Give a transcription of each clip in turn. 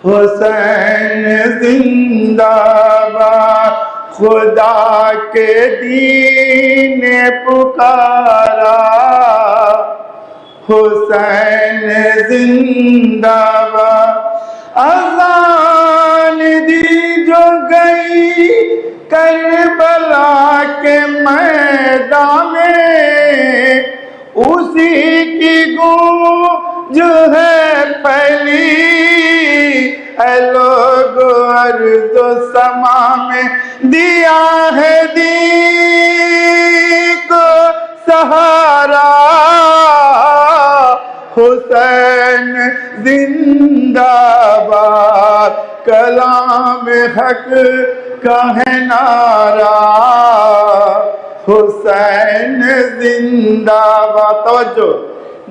حسین زندہ باد، خدا کے دین نے پکارا، حسین زندہ باد۔ اذان دی جو گئی کربلا کے میدان میں، اسی کی گونج ہے پھیلی، اے لوگ ارض و سما میں دیا ہے دین کو سہارا، حسین زندہ باد، کلام حق کا ہے نعرہ، حسین زندہ باد۔ توجہ،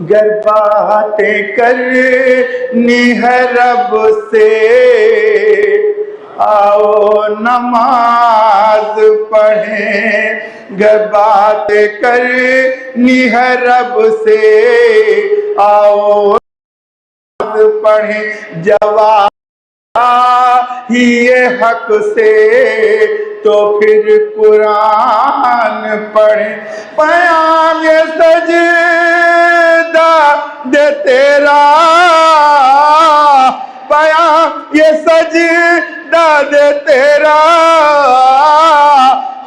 گر باتیں کرنی ہے رب سے، آؤ نماز پڑھیں، گر باتیں کرنی ہے رب سے، آؤ نماز پڑھیں، جواب ہی حق سے تو پھر قرآن پڑھیں، پیام یہ سجدہ دے تیرا، پیام یہ سجدہ دے تیرا،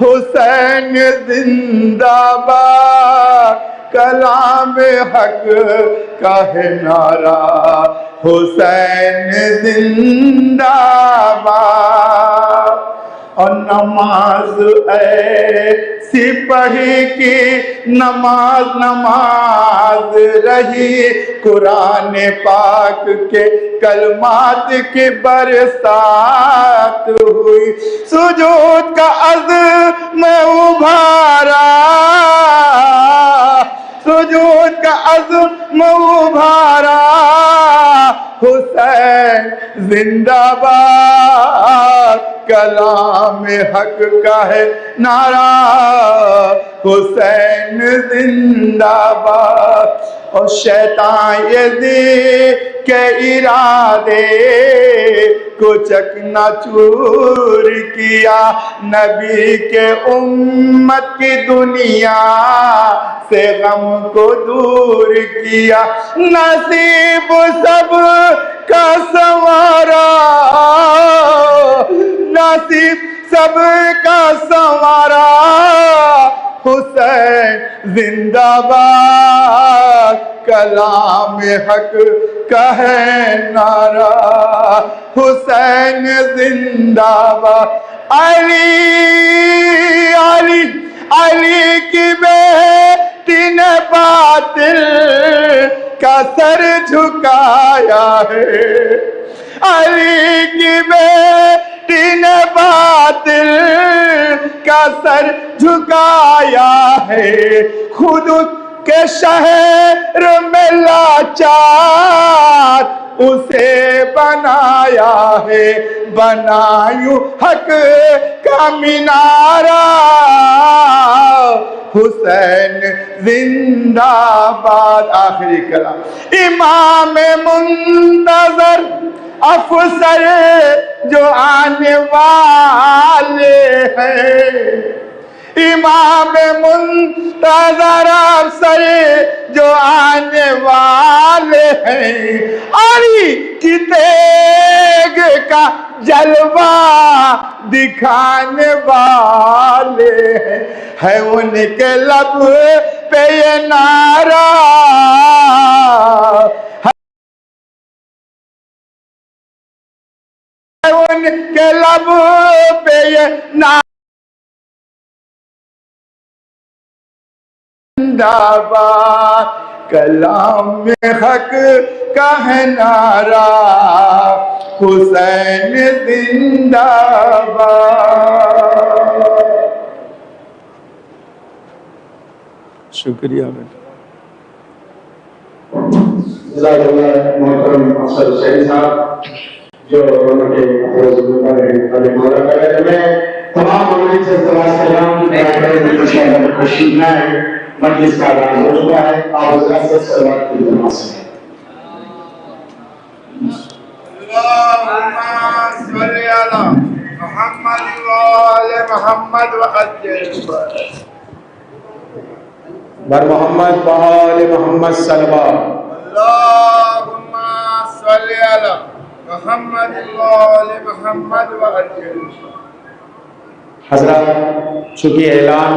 حسین زندہ باد، کلام حق کا ہے نعرہ، حسین زندہ باد۔ اور نماز ایسی پڑھی کہ نماز نماز رہی، قرآن پاک کے کلمات کی برسات ہوئی، سجود کا عزم ابھارا، سجود کا عزم ابھارا، حسین زندہ باد، کلام حق کا ہے نعرہ، حسین زندہ باد۔ اور شیطان یزید کے ارادے کو چکنا چور کیا، نبی کے امت کی دنیا سے غم کو دور کیا، نصیب سب کا سنوارا، نصیب سب کا سنوارا، حسین زندہ باد، کلام حق کا ہے نعرہ، حسین زندہ باد۔ علی علی علی کی بیٹی نے باطل کا سر جھکایا ہے، علی کی بیٹی نے باطل کا سر جھکایا ہے، خود کے شہر میں لاچار اسے بنایا ہے، بنایوں حق کا مینارہ، حسین زندہ باد۔ آخری کلام، امام منتظر افسر جو آنے والے ہیں، امام منتظر افسر جو آنے والے ہیں، علی کی تیغ کا جلوہ دکھانے والے ہیں، ہے ان کے لب پہ یہ نعرہ، ہے ان کے لب پہ یہ نعرہ، زندہ باد، کلام حق کا ہے نعرہ، حسین زندہ باد۔ شکریہ بیٹا۔ جزاک اللہ محترم افسر حسین صاحب، جو انہوں نے تمام مولوی سے سلام تشریف لائے، مجلس کا آغاز ہو چکا ہے، آپ حضرات سے صلوات کی نماز ہے۔ صل على محمد وآل محمد وعجل بر محمد وآل محمد صلوات. اللهم صل على محمد وآل محمد وعجل. حضرات، چونکہ اعلان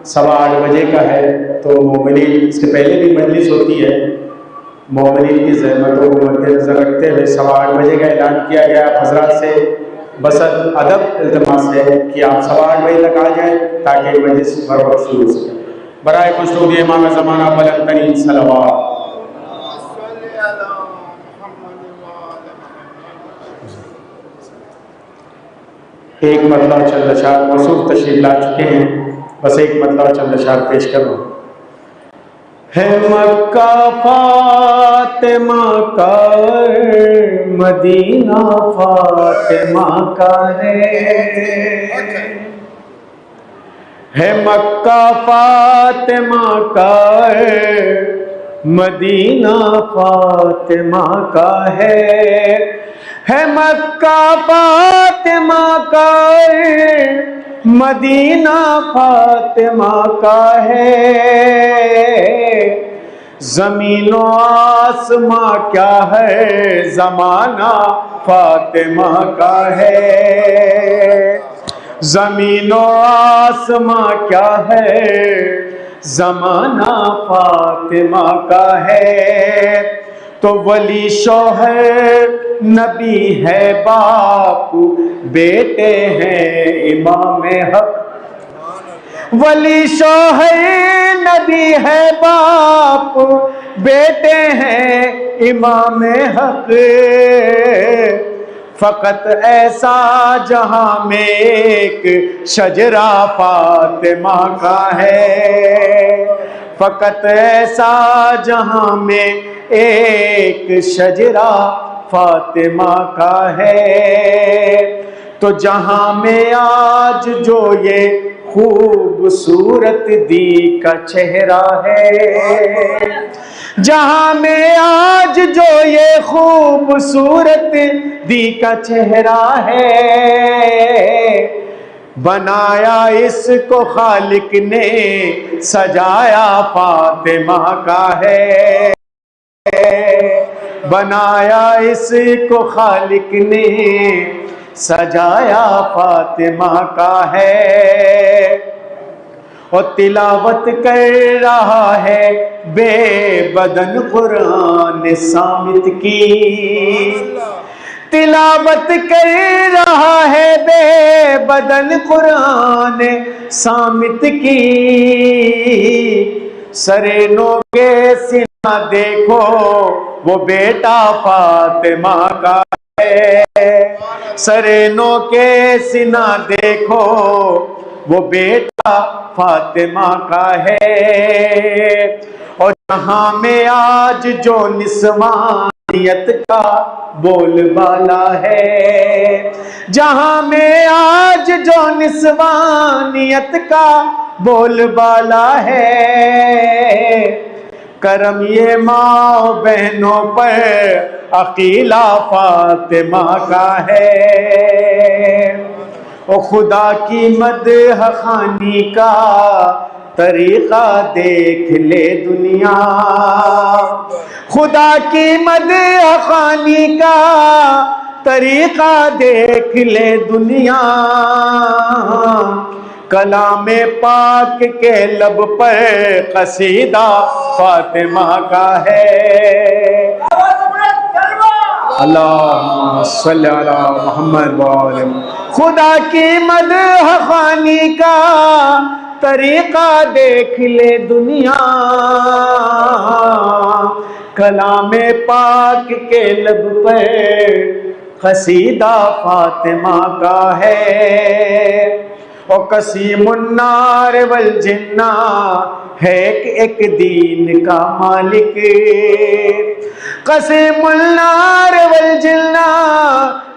8:15 بجے کا ہے تو مومنین، اس کے پہلے بھی مجلس ہوتی ہے، مومنین کی زحمتوں کو مد نظر رکھتے ہوئے 8:15 بجے کا اعلان کیا گیا. حضرات سے بس ادب التماس ہے کہ آپ 8:15 بجے تک آ جائیں تاکہ مجلس بر وقت شروع ہو سکے. برائے خسرود امام زمانہ بلند ترین صلوات. صل على محمد وآل محمد. ایک مطلب چند اشعار موصوف تشریف لا چکے ہیں، بس ایک مطلب چند اشعار پیش کروں. ہے مکہ فاطمہ کا، مدینہ فاطمہ کا ہے مکہ فاطمہ کا، مدینہ فاطمہ کا ہے مکہ فاطمہ کا، مدینہ فاطمہ کا ہے. زمین و آسماں کیا ہے، زمانہ فاطمہ کا ہے. زمین و آسماں کیا ہے، زمانہ فاطمہ کا ہے. تو ولی شوہر نبی ہے باپ، بیٹے ہیں امام حق. ولی شوہر نبی ہے باپ، بیٹے ہیں امام حق. فقط ایسا جہاں میں ایک شجرہ فاطمہ کا ہے. فقط ایسا جہاں میں ایک شجرہ فاطمہ کا ہے. تو جہاں میں آج جو یہ خوبصورت دی کا چہرہ ہے، جہاں میں آج جو یہ خوبصورت دی کا چہرہ ہے، بنایا اس کو خالق نے، سجایا فاطمہ کا ہے. بنایا اس کو خالق نے، سجایا فاطمہ کا ہے. اور تلاوت کر رہا ہے بے بدن قرآن صامت کی. تلاوت کر رہا ہے بے بدن قرآن صامت کی. سرے نو کے سینہ دیکھو وہ بیٹا فاطمہ کا ہے. سرے نو کے سینہ دیکھو وہ بیٹا فاطمہ کا ہے. اور جہاں میں آج جو نسوانیت کا بول بالا ہے، جہاں میں آج جو نسوانیت کا بول بالا ہے، کرم یہ ماں و بہنوں پر عقیلہ فاطمہ کا ہے. او خدا کی مدح خوانی کا طریقہ دیکھ لے دنیا. خدا کی مدح خوانی کا طریقہ دیکھ لے دنیا. کلام پاک کے لب پر قصیدہ فاطمہ کا ہے. اللہم صلی علی محمد وآل محمد. خدا کی مدح خوانی کا طریقہ دیکھ لے دنیا. کلام پاک کے لب پر قصیدہ فاطمہ کا ہے. اور قسیم النار والجنہ ہے ایک دین کا مالک. قسیم النار والجنہ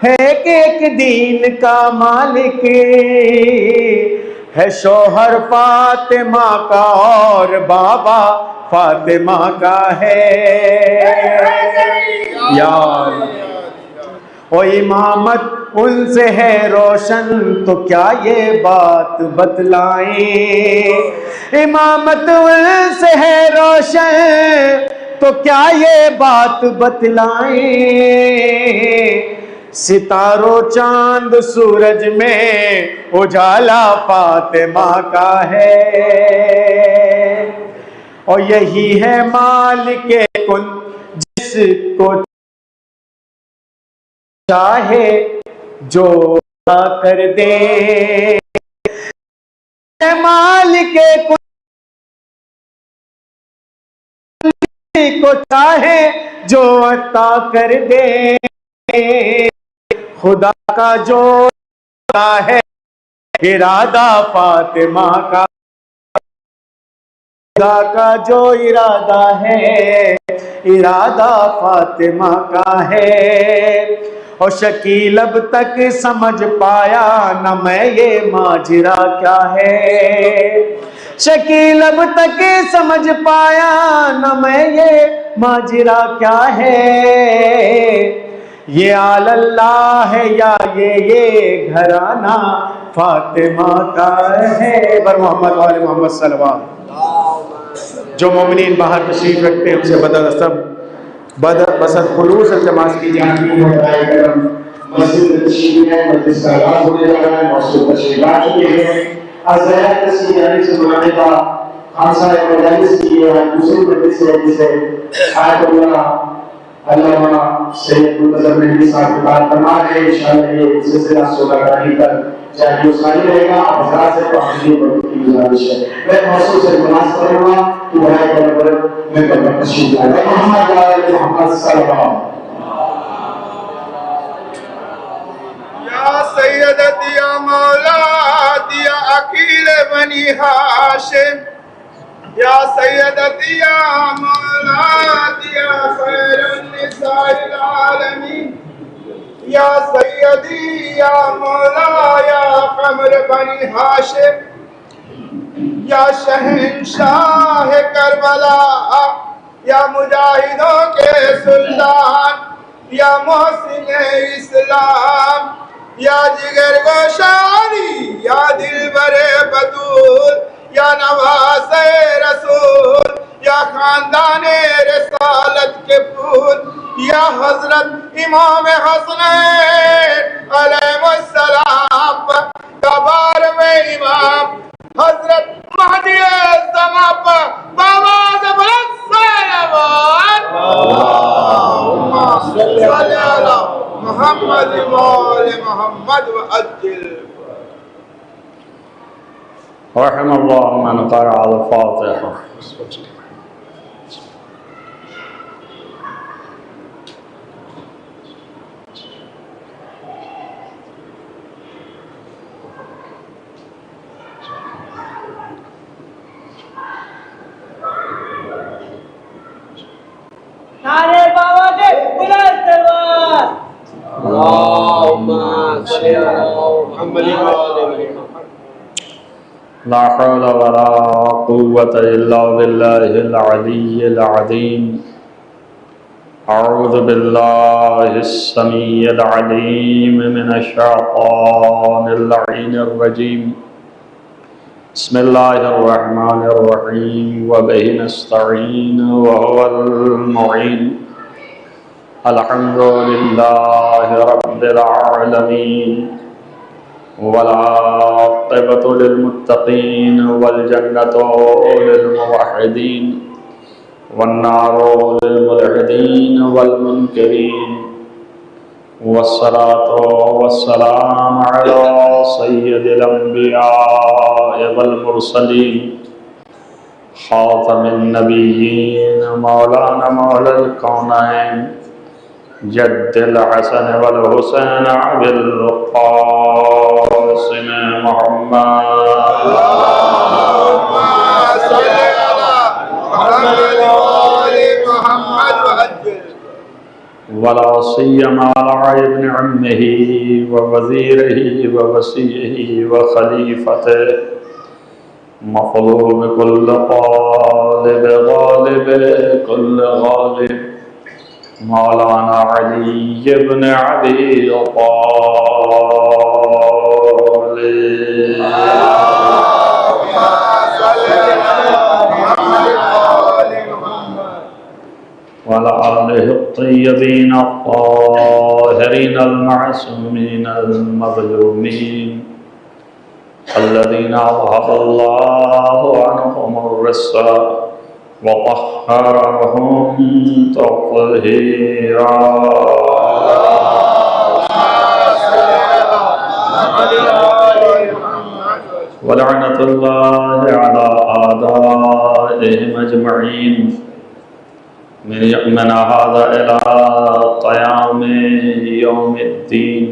ہے ایک دین کا مالک. ہے شوہر فاطمہ کا اور بابا فاطمہ کا ہے. یا اور امامت ان سے ہے روشن تو کیا یہ بات بتلائیں، امامت ان سے ہے روشن تو کیا یہ بات بتلائیں، ستاروں چاند سورج میں اجالا فاطمہ کا ہے، اور یہی ہے مالک کن جس کو چاہے جو کر دے، مالک کن کو چاہے جو عطا کر دے، خدا کا جو ہے ارادہ فاطمہ کا، خدا کا جو ارادہ ہے ارادہ فاطمہ کا ہے، اور شکیل اب تک سمجھ پایا نہ میں یہ ماجرا کیا ہے، شکیل اب تک سمجھ پایا نہ میں یہ ماجرا کیا ہے، یہ آل اللہ ہے یا یہ گھرانہ فاطمہ کا ہے۔ بر محمد وآل محمد صلی اللہ علیہ وسلم۔ جو مومنین باہر تشریف رکھتے ہیں ان سے بسط خلوص التماس کی جاتی ہے۔ مسجد تشریف ہے، مجلس کا آغاز ہونے جا رہا ہے، موصول تشریف آ چکے ہیں۔ ازیات تشریف یعنی سے بلانے کا خانسہ مجالس کی ہے، دوسری مجلس ہے جسے آیت اللہ علامہ سید منتظر مہدی صاحب کی بات فرما رہے ہیں، انشاءاللہ یہ سلسلہ 16 تاریخ تک چاہے جاری رہے گا۔ آپ حضرات سے پابندی برتنے کی گزارش ہے۔ میں موصول سے نماز پڑھوں گا کہ برائے پر میں پر تشریف لائے محمد محمد صلی اللہ علیہ وسلم۔ یا سیدتی یا مولادی یا عقیل بنی ہاشم، یا سیدتی یا مولادی یا خیر النساء العالمین، یا سیدی یا مولا یا قمر بنی ہاشم، یا شہنشاہ کربلا، یا مجاہدوں کے سلطان، یا محسن اسلام، یا جگر گوشاری، یا دلبر بطول، یا نواز رسول، یا خاندان رسالت کے پھول، یا حضرت امام حسنین علیہ السلام، کبار میں امام حضرت مہدی زمان پر باواز بلند صلوات، اللہم صلی علی محمد وآل محمد وعجل۔ رحم اللہ من قرأ الفاتحہ۔ نعرے بابا کے بلند تلوار، اللہم صلی علی محمد وآل محمد۔ لا حول ولا قوة إلا بالله العلي العظيم۔ أعوذ بالله السميع العليم من الشيطان اللعين الرجيم۔ بسم الله الرحمن الرحيم، وبه نستعين وهو المعين۔ الحمد لله رب العالمين، والعاقبة للمتقين، والجنة للموحدين، والنار للملحدين والمنكرين، والصلاة والسلام على سيد الأنبياء والمرسلين، خاتم النبيين، مولانا مولى الكونين، جد الحسن والحسين أبي القاسم محمد، اللہم صلی علی محمد وآل محمد وعجل۔ ولا سيما على ابن عمه ووزيره ووصيه وخليفته، مطلوب كل طالب، غالب كل غالب، مولانا علی بن ابی وعلى آله الطيبين الطاهرين المعصومين المظلومين الذين أذهب الله عنهم الرجس وطهرهم تطهيرا. ولعنة الله على أعدائهم أجمعين من يومنا هذا إلى قيام يوم الدين.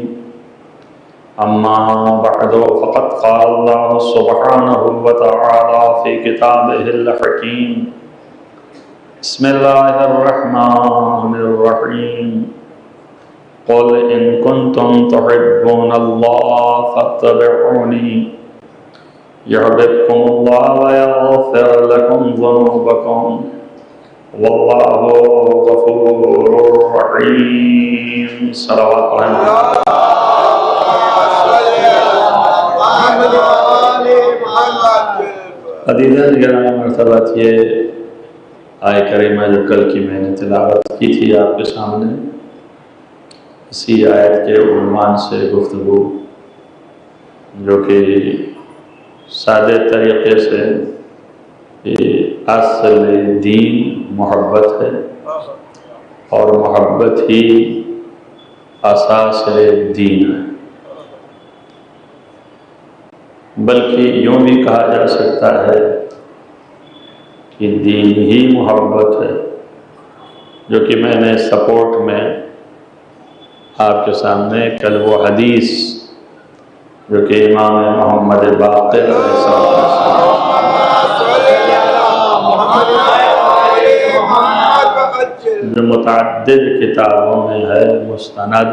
أما بعد فقد قال الله سبحانه وتعالى في كتابه الحكيم: بسم الله الرحمن الرحيم. قل إن كنتم تحبون الله فاتبعوني يحببكم الله ويغفر لكم ذنوبكم والله غفور رحيم. صلوات الله. عزیزان گرامی، مرتبہ یہ آیہ کریمہ جو کل کی میں نے تلاوت کی تھی آپ کے سامنے، اسی آیت کے عنوان سے گفتگو، جو کہ سادے طریقے سے اصل دین محبت ہے، اور محبت ہی اساس دین ہے. بلکہ یوں بھی کہا جا سکتا ہے کہ دین ہی محبت ہے، جو کہ میں نے سپورٹ میں آپ کے سامنے کل وہ حدیث جو کہ امام محمد باقر علیہ السلام جو متعدد کتابوں میں ہے، مستند،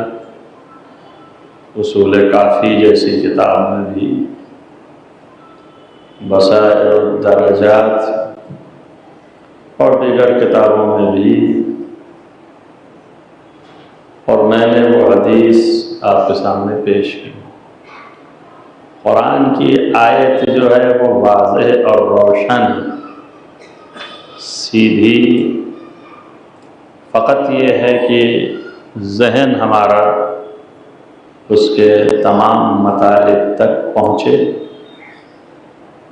اصول کافی جیسی کتاب میں بھی، بصائر الدرجات اور دیگر کتابوں میں بھی، اور میں نے وہ حدیث آپ کے سامنے پیش کی. قرآن کی آیت جو ہے وہ واضح اور روشن، سیدھی، فقط یہ ہے کہ ذہن ہمارا اس کے تمام مطالب تک پہنچے،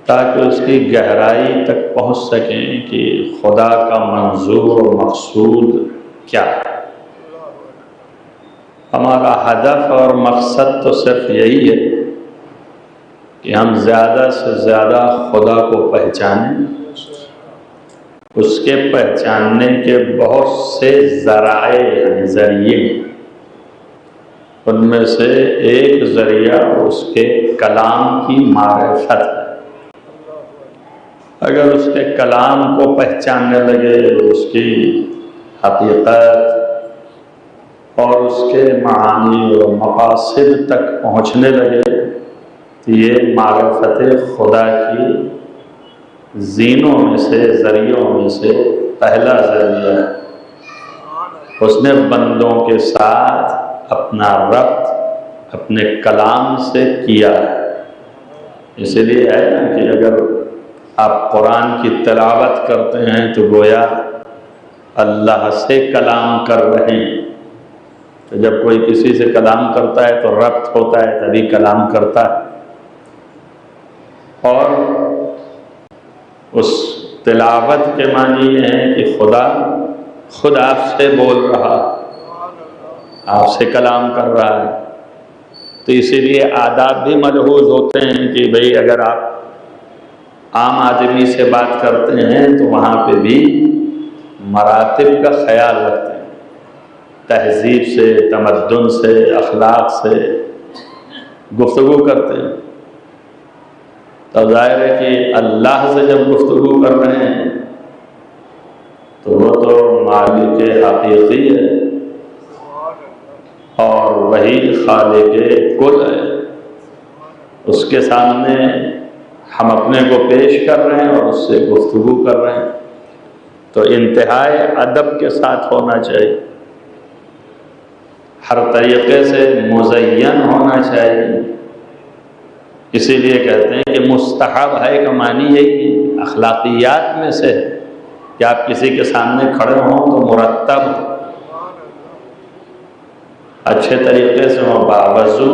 تاکہ اس کی گہرائی تک پہنچ سکیں کہ خدا کا منظور و مقصود کیا ہے. ہمارا ہدف اور مقصد تو صرف یہی ہے کہ ہم زیادہ سے زیادہ خدا کو پہچانیں. اس کے پہچاننے کے بہت سے ذرائع یعنی ذریعے، ان میں سے ایک ذریعہ اس کے کلام کی معرفت ہے. اگر اس کے کلام کو پہچاننے لگے، اس کی حقیقت اور اس کے معانی و مقاصد تک پہنچنے لگے، تو یہ معرفت خدا کی زینوں میں سے، ذریعوں میں سے پہلا ذریعہ ہے. اس نے بندوں کے ساتھ اپنا ربط اپنے کلام سے کیا ہے. اس لیے ہے نا کہ اگر آپ قرآن کی تلاوت کرتے ہیں تو گویا اللہ سے کلام کر رہے ہیں. تو جب کوئی کسی سے کلام کرتا ہے تو ربط ہوتا ہے، تبھی کلام کرتا ہے. اور اس تلاوت کے معنی یہ ہے کہ خدا خود آپ سے بول رہا، آپ سے کلام کر رہا ہے. تو اسی لیے آداب بھی ملحوظ ہوتے ہیں کہ بھئی اگر آپ عام آدمی سے بات کرتے ہیں تو وہاں پہ بھی مراتب کا خیال رکھتے ہیں، تہذیب سے، تمدن سے، اخلاق سے گفتگو کرتے ہیں. تو ظاہر ہے کہ اللہ سے جب گفتگو کر رہے ہیں تو وہ تو مالک حقیقی ہے اور وہی خالق کل ہے. اس کے سامنے ہم اپنے کو پیش کر رہے ہیں اور اس سے گفتگو کر رہے ہیں، تو انتہائی ادب کے ساتھ ہونا چاہیے. ہر طریقے سے مزین ہونا چاہیے. اسی لیے کہتے ہیں کہ مستحب ہے کا معنی یہی ہے، اخلاقیات میں سے کہ آپ کسی کے سامنے کھڑے ہوں تو مرتب اچھے طریقے سے ہوں، باوضو.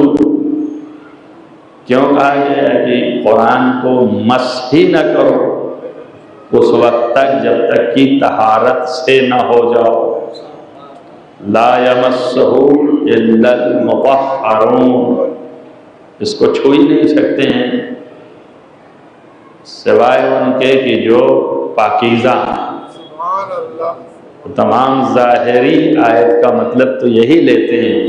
کیوں کہا گیا ہے کہ قرآن کو مس ہی نہ کرو اس وقت تک جب تک کہ طہارت سے نہ ہو جاؤ. لا یمسہ الا المطہرون، اس کو چھو ہی نہیں سکتے ہیں سوائے ان کے کہ جو پاکیزہ ہیں. تمام ظاہری آیت کا مطلب تو یہی لیتے ہیں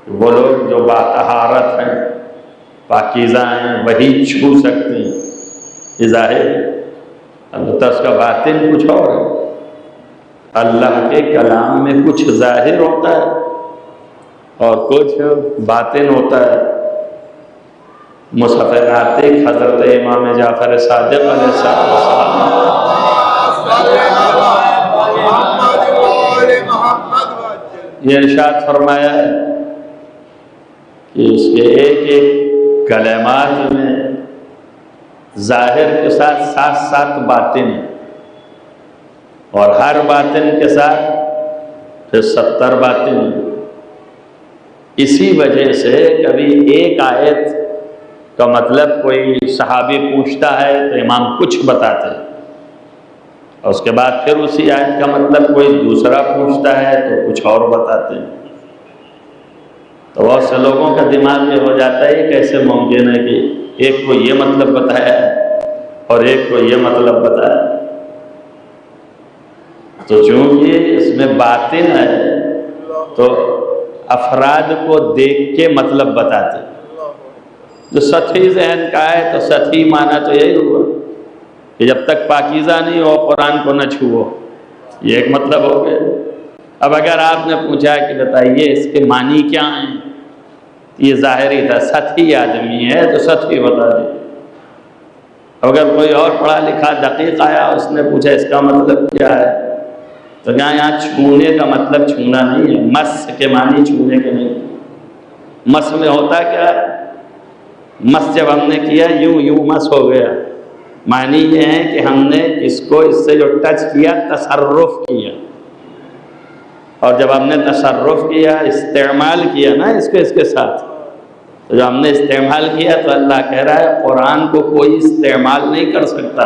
کہ وہ لوگ جو باطہارت ہیں، پاکیزہ ہیں، وہی چھو سکتے ہیں. یہ ظاہر ہے، البتہ اس کا باطن کچھ اور ہے. اللہ کے کلام میں کچھ ظاہر ہوتا ہے اور کچھ باطن ہوتا ہے. مصحف ناطق حضرت امام جعفر صادق علیہ السلام یہ ارشاد فرمایا ہے کہ اس کے ایک ایک کلمات میں ظاہر کے ساتھ ساتھ ساتھ باطن ہے، اور ہر باطن کے ساتھ پھر 70 باطن ہے. اسی وجہ سے کبھی ایک آیت کا مطلب کوئی صحابی پوچھتا ہے تو امام کچھ بتاتے ہیں، اور اس کے بعد پھر اسی آیت کا مطلب کوئی دوسرا پوچھتا ہے تو کچھ اور بتاتے ہیں. تو بہت سے لوگوں کا دماغ میں ہو جاتا ہے کیسے ممکن ہے کہ ایک کو یہ مطلب بتایا اور ایک کو یہ مطلب بتایا. تو چونکہ اس میں باطن ہے تو افراد کو دیکھ کے مطلب بتاتے ہیں. جو سطحی ذہن کا ہے تو سطحی معنی تو یہی ہوا کہ جب تک پاکیزہ نہیں ہو قرآن کو نہ چھوؤ، یہ ایک مطلب ہو گیا. اب اگر آپ نے پوچھا کہ بتائیے اس کے معنی کیا ہیں، یہ ظاہری تھا، سطحی آدمی ہے تو سطحی بتا دیں. اگر کوئی اور پڑھا لکھا دقیق آیا اس نے پوچھا اس کا مطلب کیا ہے، تو یہاں چھونے کا مطلب چھونا نہیں ہے، مس کے معنی چھونے کے نہیں. مس میں ہوتا کیا ہے، مس جب ہم نے کیا یوں مس ہو گیا، معنی یہ ہے کہ ہم نے اس کو اس سے جو ٹچ کیا تصرف کیا، اور جب ہم نے تصرف کیا استعمال کیا نا اس کے ساتھ، تو جب ہم نے استعمال کیا تو اللہ کہہ رہا ہے قرآن کو کوئی استعمال نہیں کر سکتا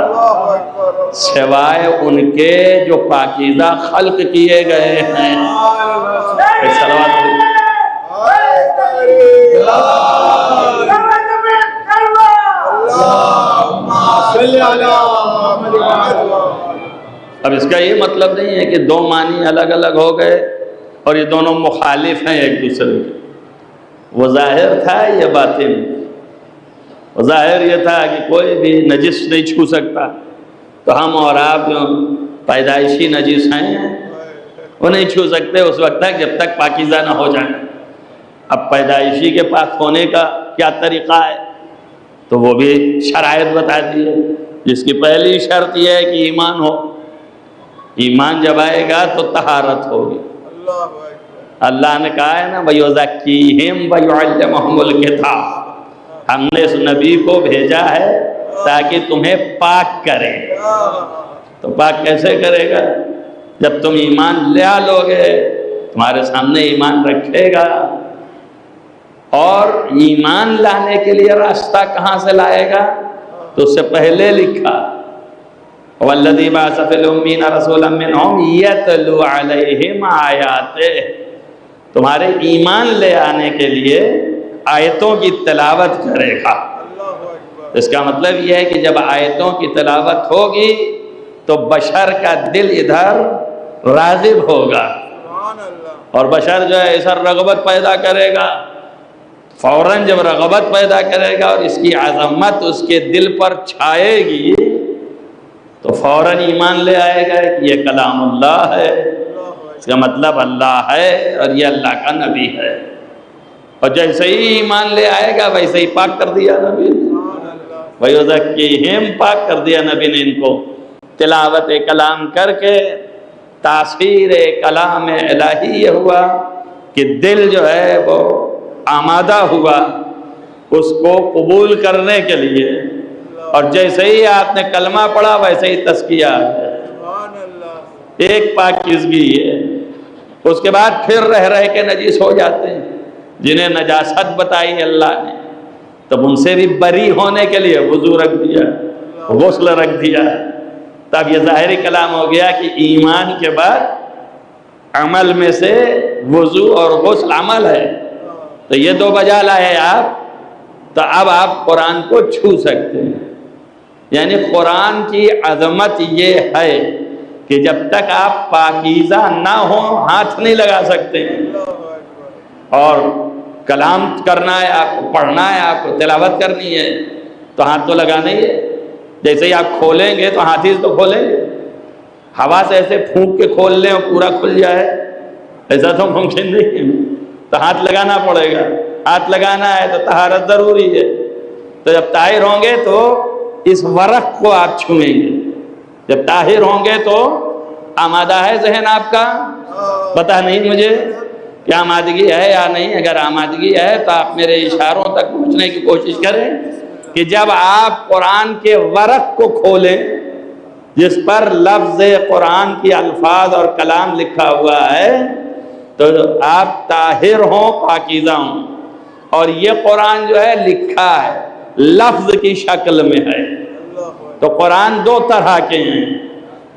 سوائے ان کے جو پاکیزہ خلق کیے گئے ہیں. اب اس کا یہ مطلب نہیں ہے کہ دو معنی الگ الگ ہو گئے اور یہ دونوں مخالف ہیں ایک دوسرے کے. وہ ظاہر تھا یہ باطن. وہ ظاہر یہ تھا کہ کوئی بھی نجس نہیں چھو سکتا، تو ہم اور آپ جو پیدائشی نجس ہیں وہ نہیں چھو سکتے اس وقت تک جب تک پاکیزہ نہ ہو جائیں. اب پیدائشی کے پاک ہونے کا کیا طریقہ ہے تو وہ بھی شرائط بتا دی ہے، جس کی پہلی شرط یہ ہے کہ ایمان ہو. ایمان جب آئے گا تو طہارت ہوگی. اللہ نے کہا ہے نا وَيُزَكِّيهِمْ وَيُعَلِّمُهُمُ الْكِتَابَ، ہم نے اس نبی کو بھیجا ہے تاکہ تمہیں پاک کرے. تو پاک کیسے کرے گا؟ جب تم ایمان لے لو گے، تمہارے سامنے ایمان رکھے گا. اور ایمان لانے کے لیے راستہ کہاں سے لائے گا؟ تو اس سے پہلے لکھا وَالَّذِي بَعَثَ فِي الْأُمِّيِّينَ رَسُولًا مِّنْهُمْ يَتْلُو عَلَيْهِمْ آيَاتِهِ، تمہارے ایمان لے آنے کے لیے آیتوں کی تلاوت کرے گا. اس کا مطلب یہ ہے کہ جب آیتوں کی تلاوت ہوگی تو بشر کا دل ادھر راغب ہوگا، اور بشر جو ہے اس پر رغبت پیدا کرے گا. فوراً جب رغبت پیدا کرے گا اور اس کی عظمت اس کے دل پر چھائے گی تو فوراً ایمان لے آئے گا کہ یہ کلام اللہ ہے، اس کا مطلب اللہ ہے اور یہ اللہ کا نبی ہے. اور جیسے ہی ایمان لے آئے گا ویسے ہی پاک کر دیا نبی نے. وَيُزَكِّيهِمْ پاک کر دیا نبی نے ان کو تلاوت کلام کر کے. تاثیر کلام الہی یہ ہوا کہ دل جو ہے وہ آمادہ ہوا اس کو قبول کرنے کے لیے، اور جیسے ہی آپ نے کلمہ پڑھا ویسے ہی تزکیہ آ گیا، ایک پاکیزگی ہے۔ اس کے بعد پھر رہ کے نجس ہو جاتے ہیں، جنہیں نجاست بتائی اللہ نے، تب ان سے بھی بری ہونے کے لیے وضو رکھ دیا، غسل رکھ دیا۔ تب یہ ظاہری کلام ہو گیا کہ ایمان کے بعد عمل میں سے وضو اور غسل عمل ہے، تو یہ دو بجا لائے آپ، تو اب آپ قرآن کو چھو سکتے ہیں۔ یعنی قرآن کی عظمت یہ ہے کہ جب تک آپ پاکیزہ نہ ہوں ہاتھ نہیں لگا سکتے ہیں، اور کلام کرنا ہے آپ کو، پڑھنا ہے آپ کو، تلاوت کرنی ہے تو ہاتھ تو لگانا ہی ہے۔ جیسے ہی آپ کھولیں گے تو ہاتھ ہی سے تو کھولیں گے، ہوا سے ایسے پھونک کے کھول لیں اور پورا کھل جائے ایسا تو ممکن نہیں ہے، تو ہاتھ لگانا پڑے گا۔ ہاتھ لگانا ہے تو طہارت ضروری ہے، تو جب طاہر ہوں گے تو اس ورق کو آپ چھوئیں گے، جب طاہر ہوں گے تو آمادہ ہے ذہن آپ کا؟ پتہ نہیں مجھے کہ آمادگی ہے یا نہیں۔ اگر آمادگی ہے تو آپ میرے اشاروں تک پہنچنے کی کوشش کریں کہ جب آپ قرآن کے ورق کو کھولیں جس پر لفظ قرآن کی الفاظ اور کلام لکھا ہوا ہے، تو آپ طاہر ہوں، پاکیزہ ہوں۔ اور یہ قرآن جو ہے لکھا ہے، لفظ کی شکل میں ہے، تو قرآن دو طرح کے ہیں۔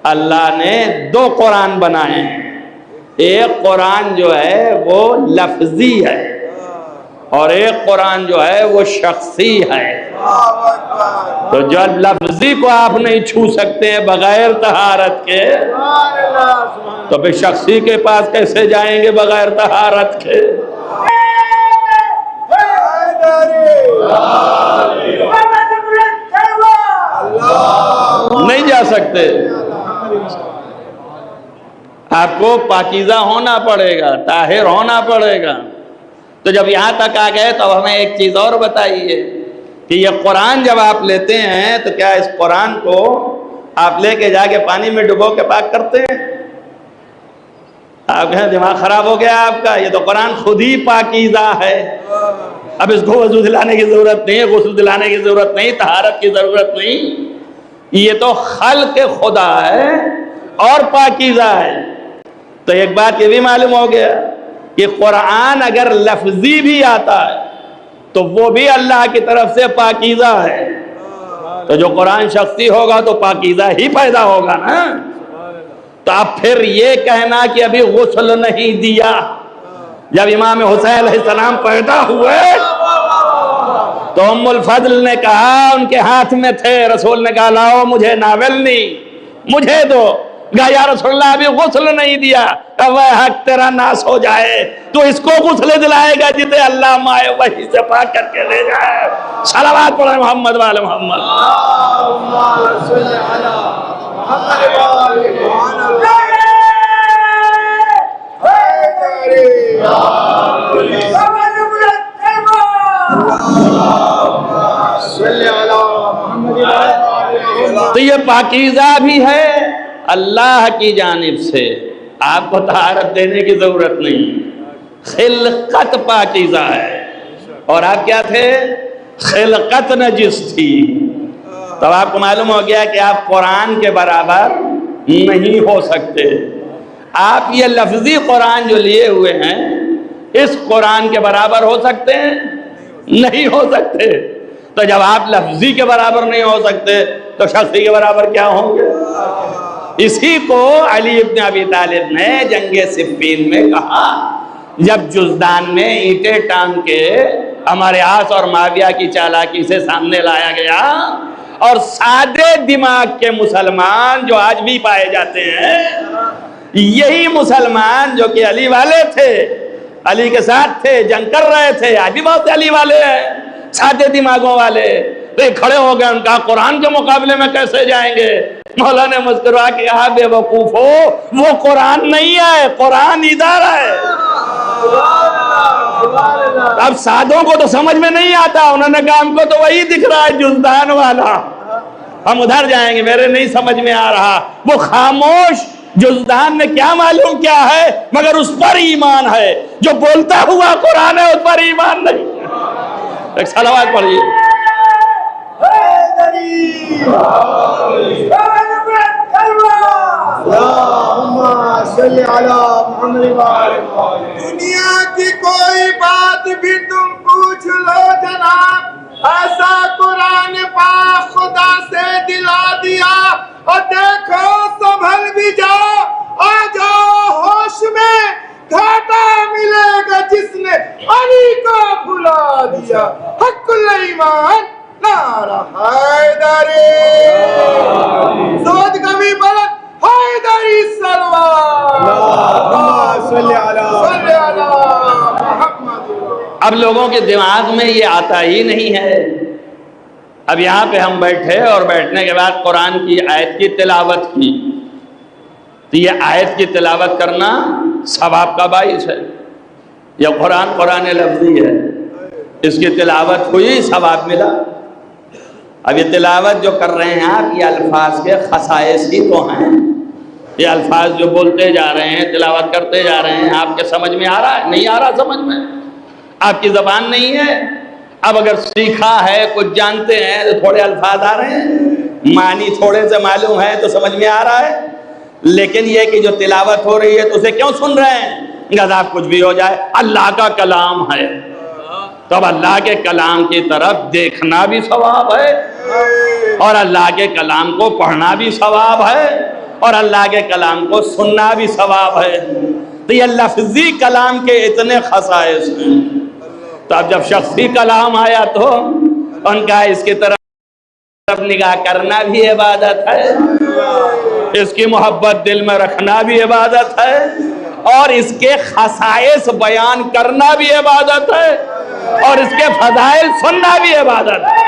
اللہ نے دو قرآن بنائے ہیں، ایک قرآن جو ہے وہ لفظی ہے اور ایک قرآن جو ہے وہ شخصی ہے۔ تو جب لفظی کو آپ نہیں چھو سکتے ہیں بغیر طہارت کے، تو پھر شخصی کے پاس کیسے جائیں گے بغیر طہارت کے؟ نہیں جا سکتے۔ آپ کو پاکیزہ ہونا پڑے گا، طاہر ہونا پڑے گا۔ تو جب یہاں تک آ گئے تو ہمیں ایک چیز اور بتائیے کہ یہ قرآن جب آپ لیتے ہیں تو کیا اس قرآن کو آپ لے کے جا کے پانی میں ڈبو کے پاک کرتے ہیں؟ آپ کہیں دماغ خراب ہو گیا آپ کا، یہ تو قرآن خود ہی پاکیزہ ہے، اب اس کو وضو دلانے کی ضرورت نہیں ہے، غسل دلانے کی ضرورت نہیں، طہارت کی ضرورت نہیں، یہ تو خلق خدا ہے اور پاکیزہ ہے۔ تو ایک بات یہ بھی معلوم ہو گیا کہ قرآن اگر لفظی بھی آتا ہے تو وہ بھی اللہ کی طرف سے پاکیزہ ہے، تو جو قرآن شخصی ہوگا تو پاکیزہ ہی پیدا ہوگا نا۔ تو اب پھر یہ کہنا کہ ابھی غسل نہیں دیا، جب امام حسین علیہ السلام پیدا ہوئے تو ام الفضل نے کہا، ان کے ہاتھ میں تھے، رسول نے کہا لاؤ مجھے ناولنی، مجھے دو۔ کہا یا رسول اللہ ابھی غسل نہیں دیا۔ کہا وہ حق تیرا ناس ہو جائے، تو اس کو غسل دلائے گا جسے اللہ مائے وحی سے پاک کر کے لے جائے۔ صلوات پڑھیں محمد وآل محمد۔ تو یہ پاکیزہ بھی ہے اللہ کی جانب سے، آپ کو طہارت دینے کی ضرورت نہیں، خلقت پاکیزہ ہے۔ اور آپ کیا تھے؟ خلقت نجس تھی۔ تو آپ کو معلوم ہو گیا کہ آپ قرآن کے برابر نہیں ہو سکتے۔ آپ یہ لفظی قرآن جو لیے ہوئے ہیں اس قرآن کے برابر ہو سکتے ہیں؟ نہیں ہو سکتے۔ تو جب آپ لفظی کے برابر نہیں ہو سکتے تو شخصی کے برابر کیا ہوں گے؟ اسی کو علی ابن ابی طالب نے جنگ صفین میں کہا، جب جزدان میں اینٹیں ٹانگ کے ہمارے عاص اور معاویہ کی چالاکی سے سامنے لایا گیا، اور سادے دماغ کے مسلمان جو آج بھی پائے جاتے ہیں، یہی مسلمان جو کہ علی والے تھے، علی کے ساتھ تھے، جنگ کر رہے تھے، آج بھی بہت سے علی والے ہیں، سادے دماغوں والے، تو یہ کھڑے ہو گئے، ان کا قرآن کے مقابلے میں کیسے جائیں گے؟ مولا نے مسکرا کہ آپ بے وقوف ہو، وہ قرآن نہیں ہے، قرآن ادھر ہے۔ اب سادوں کو تو سمجھ میں نہیں آتا، انہوں نے کہا ہم کو تو وہی دکھ رہا ہے جزدان والا، ہم ادھر جائیں گے، میرے نہیں سمجھ میں آ رہا۔ وہ خاموش جزدان میں کیا معلوم کیا ہے، مگر اس پر ایمان ہے، جو بولتا ہوا قرآن ہے اس پر ایمان نہیں ہے۔ ایک صلوات پڑھیے۔ دنیا کی کوئی بات بھی تم پوچھ لو جناب، ایسا قرآن پاک خدا سے دلا دیا، اور دیکھو سنبھل بھی جاؤ، آ جاؤ ہوش میں، گھاٹا ملے گا جس نے علی کو بھلا دیا۔ حق الایمان نعرہ حیدری، سود کمی بلد حیدری سلوات، صلی علی محمد۔ اب لوگوں کے دماغ میں یہ آتا ہی نہیں ہے۔ اب یہاں پہ ہم بیٹھے اور بیٹھنے کے بعد قرآن کی آیت کی تلاوت کی، تو یہ آیت کی تلاوت کرنا ثواب کا باعث ہے۔ یہ قرآن لفظی ہے، اس کی تلاوت ہوئی ثواب ملا۔ اب یہ تلاوت جو کر رہے ہیں آپ، یہ الفاظ کے خصائص ہی تو ہیں۔ یہ الفاظ جو بولتے جا رہے ہیں، تلاوت کرتے جا رہے ہیں، آپ کے سمجھ میں آ رہا ہے؟ نہیں آ رہا سمجھ میں، آپ کی زبان نہیں ہے۔ اب اگر سیکھا ہے، کچھ جانتے ہیں، تو تھوڑے الفاظ آ رہے ہیں، معنی تھوڑے سے معلوم ہے تو سمجھ میں آ رہا ہے۔ لیکن یہ کہ جو تلاوت ہو رہی ہے تو اسے کیوں سن رہے ہیں؟ غضب کچھ بھی ہو جائے، اللہ کا کلام ہے تو اب اللہ کے کلام کی طرف دیکھنا بھی ثواب ہے، اور اللہ کے کلام کو پڑھنا بھی ثواب ہے، اور اللہ کے کلام کو سننا بھی ثواب ہے۔ تو یہ لفظی کلام کے اتنے خصائص ہیں۔ تو اب جب شخصی کلام آیا تو ان کا اس کی طرف نگاہ کرنا بھی عبادت ہے، اس کی محبت دل میں رکھنا بھی عبادت ہے، اور اس کے خصائص بیان کرنا بھی عبادت ہے، اور اس کے فضائل سننا بھی عبادت ہے۔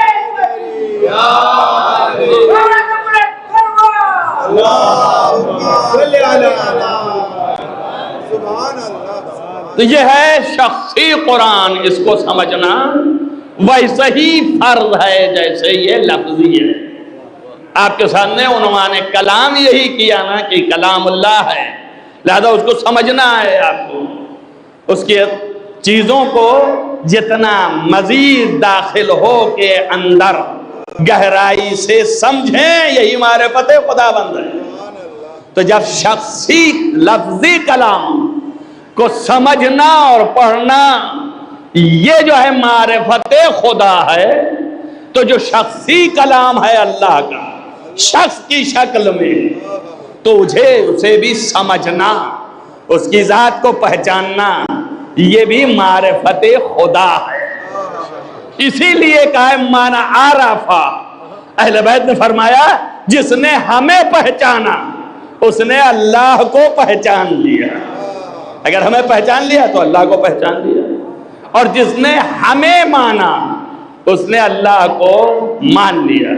تو یہ ہے شخصی قرآن، اس کو سمجھنا ویسے ہی فرض ہے جیسے یہ لفظی ہے۔ آپ کے سامنے عنوان کلام یہی کیا نا کہ کلام اللہ ہے، لہذا اس کو سمجھنا ہے آپ کو، اس کی چیزوں کو جتنا مزید داخل ہو کے اندر گہرائی سے سمجھیں، یہی معرفت خدا بند ہے۔ تو جب شخصی لفظی کلام کو سمجھنا اور پڑھنا یہ جو ہے معرفت خدا ہے، تو جو شخصی کلام ہے اللہ کا شخص کی شکل میں، تو اسے بھی سمجھنا، اس کی ذات کو پہچاننا، یہ بھی معرفت خدا ہے۔ اسی لیے کہا مانا عارفہ، اہل بیت نے فرمایا جس نے ہمیں پہچانا اس نے اللہ کو پہچان لیا۔ اگر ہمیں پہچان لیا تو اللہ کو پہچان لیا، اور جس نے ہمیں مانا اس نے اللہ کو مان لیا،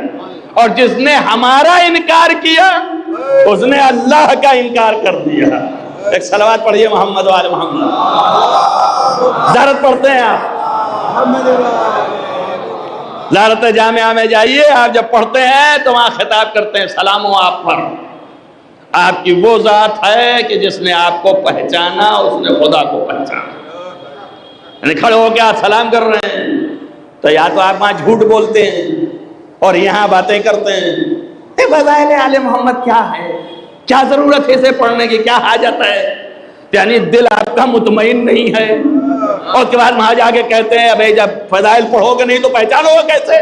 اور جس نے ہمارا انکار کیا اس نے اللہ کا انکار کر دیا۔ ایک صلوات پڑھیے محمد وآل محمد۔ زیارت پڑھتے ہیں آپ، زیارت جامعہ میں جائیے، آپ جب پڑھتے ہیں تو وہاں خطاب کرتے ہیں سلام و آپ پر، آپ کی وہ ذات ہے کہ جس نے آپ کو پہچانا اس نے خدا کو پہچانا۔ یعنی کھڑے ہو کے آپ سلام کر رہے ہیں تو یا تو آپ وہاں جھوٹ بولتے ہیں اور یہاں باتیں کرتے ہیں، فضائل آل محمد کیا ہے، کیا ضرورت ہے اسے پڑھنے کی، کیا حاجت ہے؟ یعنی دل آپ کا مطمئن نہیں ہے، اور اس کے بعد وہاں جا کے کہتے ہیں ابھی جب فضائل پڑھو گے نہیں تو پہچانو گے کیسے؟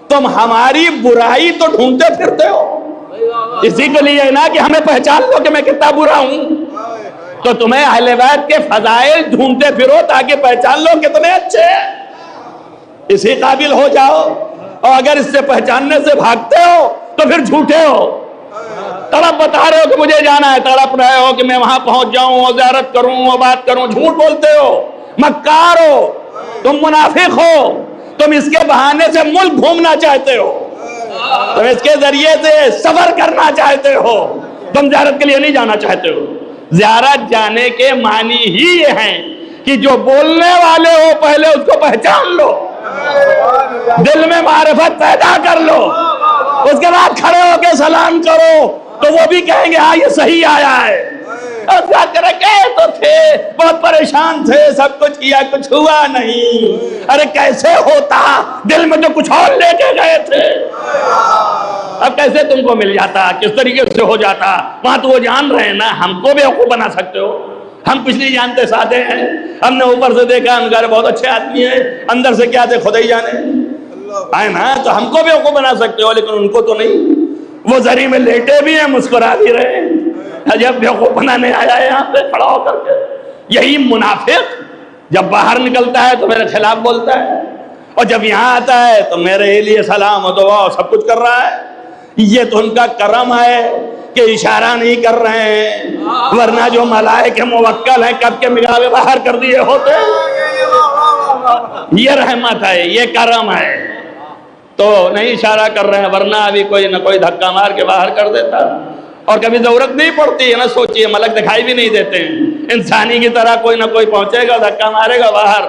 تم ہماری برائی تو ڈھونڈتے پھرتے ہو، اسی کے لیے نا کہ ہمیں پہچان لو کہ میں کتنا برا ہوں، تو تمہیں اہل بیت کے فضائل ڈھونڈتے پھرو تاکہ پہچان لو کتنے اچھے ہیں، اسی قابل ہو جاؤ۔ اور اگر اس سے پہچاننے سے بھاگتے ہو تو پھر جھوٹے ہو، تڑپ بتا رہے ہو کہ مجھے جانا ہے، تڑپ رہے ہو کہ میں وہاں پہنچ جاؤں اور زیارت کروں اور بات کروں، جھوٹ بولتے ہو، مکار ہو، تم منافق ہو، تم اس کے بہانے سے ملک گھومنا چاہتے ہو، تم اس کے ذریعے سے سفر کرنا چاہتے ہو، تم زیارت کے لیے نہیں جانا چاہتے ہو۔ زیارت جانے کے معنی ہی یہ ہیں کہ جو بولنے والے ہو پہلے اس کو پہچان لو، دل میں معرفت پیدا کر لو، اس کے بعد کھڑے ہو کے سلام کرو تو وہ بھی کہیں گے ہاں یہ صحیح آیا ہے. اور کیا کرے کہے تو تھے بہت پریشان تھے, سب کچھ کیا کچھ ہوا نہیں. ارے کیسے ہوتا, دل میں تو کچھ اور لے کے گئے تھے. اب کیسے تم کو مل جاتا, کس طریقے سے ہو جاتا؟ وہاں تو وہ جان رہے ہیں نا, ہم کو بیوقوف بنا سکتے ہو. ہم کچھ نہیں جانتے, سادے ہیں. ہم نے اوپر سے دیکھا ہم گھر بہت اچھے آدمی ہیں, اندر سے کیا تھے خدا ہی جانے ہے نا. تو ہم کو بیوقوف بنا سکتے ہو لیکن ان کو تو نہیں. وہ زری میں لیٹے بھی ہیں, مسکرا بھی رہے ہیں. جب بیوقوف بنانے آیا ہے یہاں پہ کھڑا ہو کر کے. یہی منافق جب باہر نکلتا ہے تو میرے خلاف بولتا ہے, اور جب یہاں آتا ہے تو میرے لیے سلام و دعا سب کچھ کر رہا ہے. یہ تو ان کا کرم ہے کہ اشارہ نہیں کر رہے ہیں, ورنہ جو ملائکہ موکل ہیں کب کے مگاوے باہر کر دیے ہوتے. یہ رحمت ہے, یہ کرم ہے, تو نہیں اشارہ کر رہے ہیں, ورنہ ابھی کوئی نہ کوئی دھکا مار کے باہر کر دیتا. اور کبھی ضرورت نہیں پڑتی ہے نا, سوچئے ملک دکھائی بھی نہیں دیتے ہیں, انسانی کی طرح کوئی نہ کوئی پہنچے گا دھکا مارے گا باہر.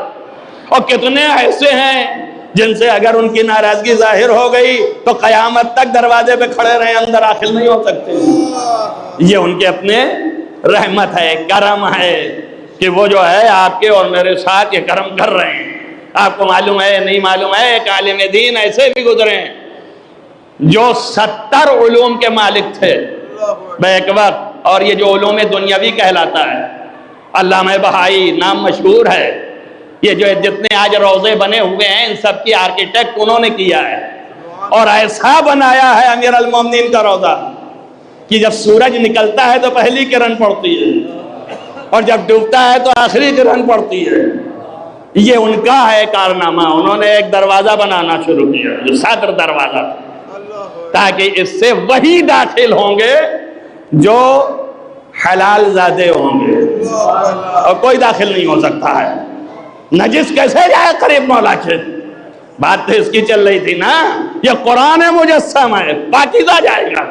اور کتنے ایسے ہیں جن سے اگر ان کی ناراضگی ظاہر ہو گئی تو قیامت تک دروازے پہ کھڑے رہے, اندر داخل نہیں ہو سکتے. یہ ان کے اپنے رحمت ہے, کرم ہے کہ وہ جو ہے آپ کے اور میرے ساتھ یہ کرم کر رہے ہیں. آپ کو معلوم ہے نہیں معلوم ہے, ایک عالم دین ایسے بھی گزرے ہیں جو 70 علوم کے مالک تھے بیک وقت, اور یہ جو علوم دنیاوی کہلاتا ہے. علامہ بہائی نام مشہور ہے. یہ جو جتنے آج روضے بنے ہوئے ہیں ان سب کی آرکیٹیکٹ انہوں نے کیا ہے, اور ایسا بنایا ہے امیر المومنین کا روضہ کہ جب سورج نکلتا ہے تو پہلی کرن پڑتی ہے, اور جب ڈوبتا ہے تو آخری کرن پڑتی ہے. یہ ان کا ہے کارنامہ. انہوں نے ایک دروازہ بنانا شروع کیا جو صدر دروازہ تھا, تاکہ اس سے وہی داخل ہوں گے جو حلال زادے ہوں گے, اور کوئی داخل نہیں ہو سکتا ہے. نجس کیسے جائے قریب مولا کے؟ بات تو اس کی چل رہی تھی نا, یہ قرآن مجسم ہے, پاکیزہ جائے گا.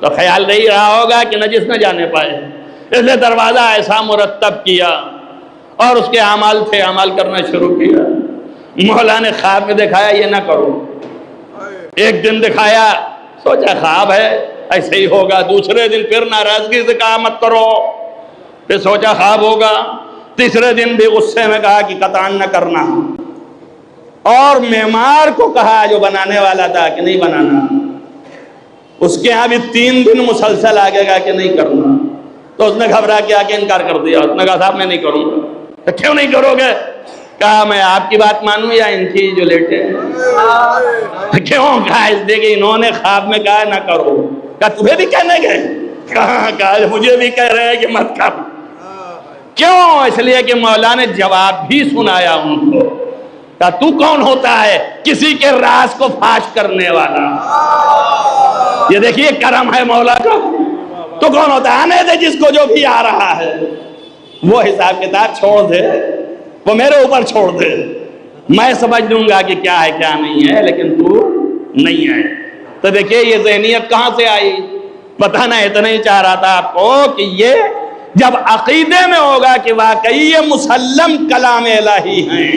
تو خیال نہیں رہا ہوگا کہ نجس نہ جانے پائے, اس نے دروازہ ایسا مرتب کیا اور اس کے اعمال تھے, اعمال کرنا شروع کیا. مولا نے خواب میں دکھایا یہ نہ کرو. ایک دن دکھایا, سوچا خواب ہے ایسے ہی ہوگا. دوسرے دن پھر ناراضگی سے کہا مت کرو, پھر سوچا خواب ہوگا. تیسرے دن بھی غصے میں کہا کہ قطعاً نہ کرنا, اور معمار کو کہا جو بنانے والا تھا کہ نہیں بنانا. اس کے ہاں بھی 3 دن مسلسل آگے گا کہ نہیں کرنا. تو اس نے گھبرا کے آ کے انکار کر دیا. اس نے کہا صاحب میں نہیں کروں گا. تو کیوں نہیں کرو گے؟ کہا میں آپ کی بات مانوں یا ان کی جو لیٹے ہیں. کیوں؟ کہا اس لیے کہ انہوں نے خواب میں کہا نہ کرو. کہا تمہیں بھی کہنے گئے؟ کہا مجھے بھی کہہ رہے ہیں کہ مت کر. کیوں؟ اس لیے کہ مولا نے جواب بھی سنایا ان کو. کہا تو کون ہوتا ہے کسی کے راز کو فاش کرنے والا؟ یہ دیکھیے کرم ہے مولا کا. تو کون ہوتا ہے؟ آنے دے جس کو جو بھی آ رہا ہے. وہ حساب کتاب چھوڑ دے, وہ میرے اوپر چھوڑ دے, میں سمجھ لوں گا کہ کیا ہے کیا نہیں ہے, لیکن تو نہیں ہے. تو دیکھیے یہ ذہنیت کہاں سے آئی. بتانا اتنا ہی چاہ رہا تھا آپ کو کہ یہ جب عقیدے میں ہوگا کہ واقعی یہ مسلم کلام الہی ہیں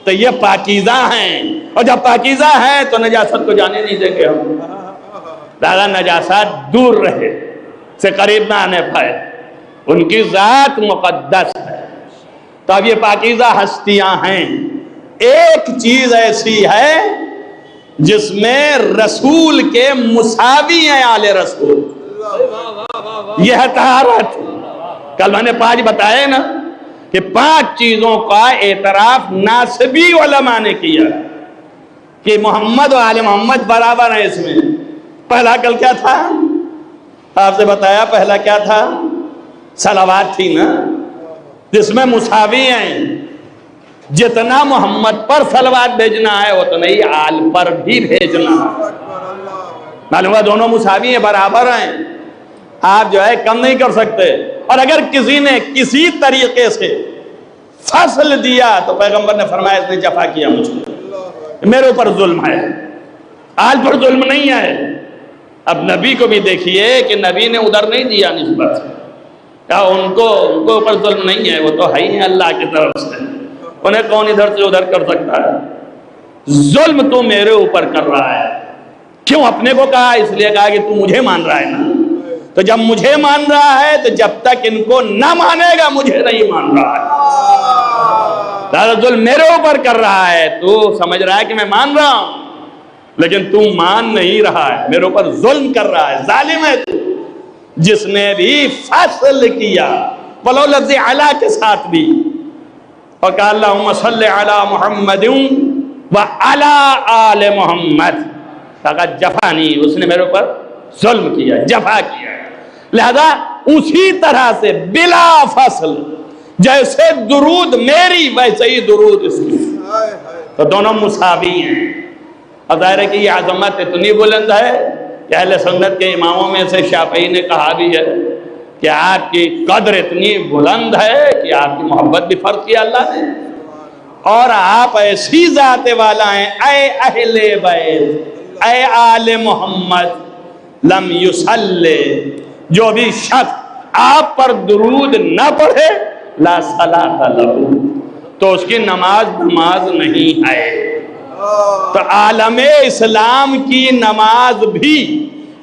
تو یہ پاکیزہ ہیں, اور جب پاکیزہ ہیں تو نجاست کو جانے نہیں دیں گے ہم. دادا نجاست دور رہے, سے قریب نہ آنے پائے. ان کی ذات مقدس ہے. تو اب یہ پاکیزہ ہستیاں ہیں. ایک چیز ایسی ہے جس میں رسول کے مساوی ہیں آل رسول, یہ ہے طہارت. کل میں نے 5 بتائے نا کہ 5 چیزوں کا اعتراف ناسبی علماء نے کیا کہ محمد و آل محمد برابر ہیں اس میں. پہلا کل کیا تھا آپ سے بتایا؟ پہلا کیا تھا؟ صلوات تھی نا, جس میں مساوی ہیں. جتنا محمد پر صلوات بھیجنا ہے اتنا ہی آل پر بھی بھیجنا ہے. معلوم ہے دونوں مساوی ہیں, برابر ہیں. آپ جو ہے کم نہیں کر سکتے. اور اگر کسی نے کسی طریقے سے فصل دیا تو پیغمبر نے فرمایا اس نے جفا کیا مجھ پر, میرے اوپر ظلم ہے. آل پر ظلم نہیں ہے. اب نبی کو بھی دیکھیے کہ نبی نے ادھر نہیں دیا نسبت, کہا ان کو اوپر ظلم نہیں ہے, وہ تو ہے ہی اللہ کی طرف سے, انہیں کون ادھر سے ادھر کر سکتا ہے. ظلم تو میرے اوپر کر رہا ہے. کیوں اپنے کو کہا؟ اس لیے کہا کہ تو مجھے مان رہا ہے نا، تو جب مجھے مان رہا ہے تو جب تک ان کو نہ مانے گا مجھے نہیں مان رہا ہے۔ زیادہ ظلم میرے اوپر کر رہا ہے، تو سمجھ رہا ہے کہ میں مان رہا ہوں، لیکن تو مان نہیں رہا ہے، میرے اوپر ظلم کر رہا ہے، ظالم ہے تو۔ جس نے بھی فصل کیا ولو لفظ علی کے ساتھ بھی، اور کہا اللہم صلی علی محمد وعلی آل محمد، کہا جفا نہیں، اس نے میرے اوپر ظلم کیا، جفا کیا، لہذا اسی طرح سے بلا فصل جیسے درود میری ویسے ہی درود اس کی، تو دونوں مساوی ہیں۔ اور ظاہر ہے کہ یہ عظمت اتنی بلند ہے کہ اہل سنت کے اماموں میں سے شافعی نے کہا بھی ہے کہ آپ کی قدر اتنی بلند ہے کہ آپ کی محبت بھی فرض کیا اللہ نے، اور آپ ایسی ذات والا ہیں، اے اہل بیت، اے آل محمد، لم یصلی، جو بھی شخص آپ پر درود نہ پڑھے لا صلاۃ لہ، تو اس کی نماز نہیں ہے۔ تو عالم اسلام کی نماز بھی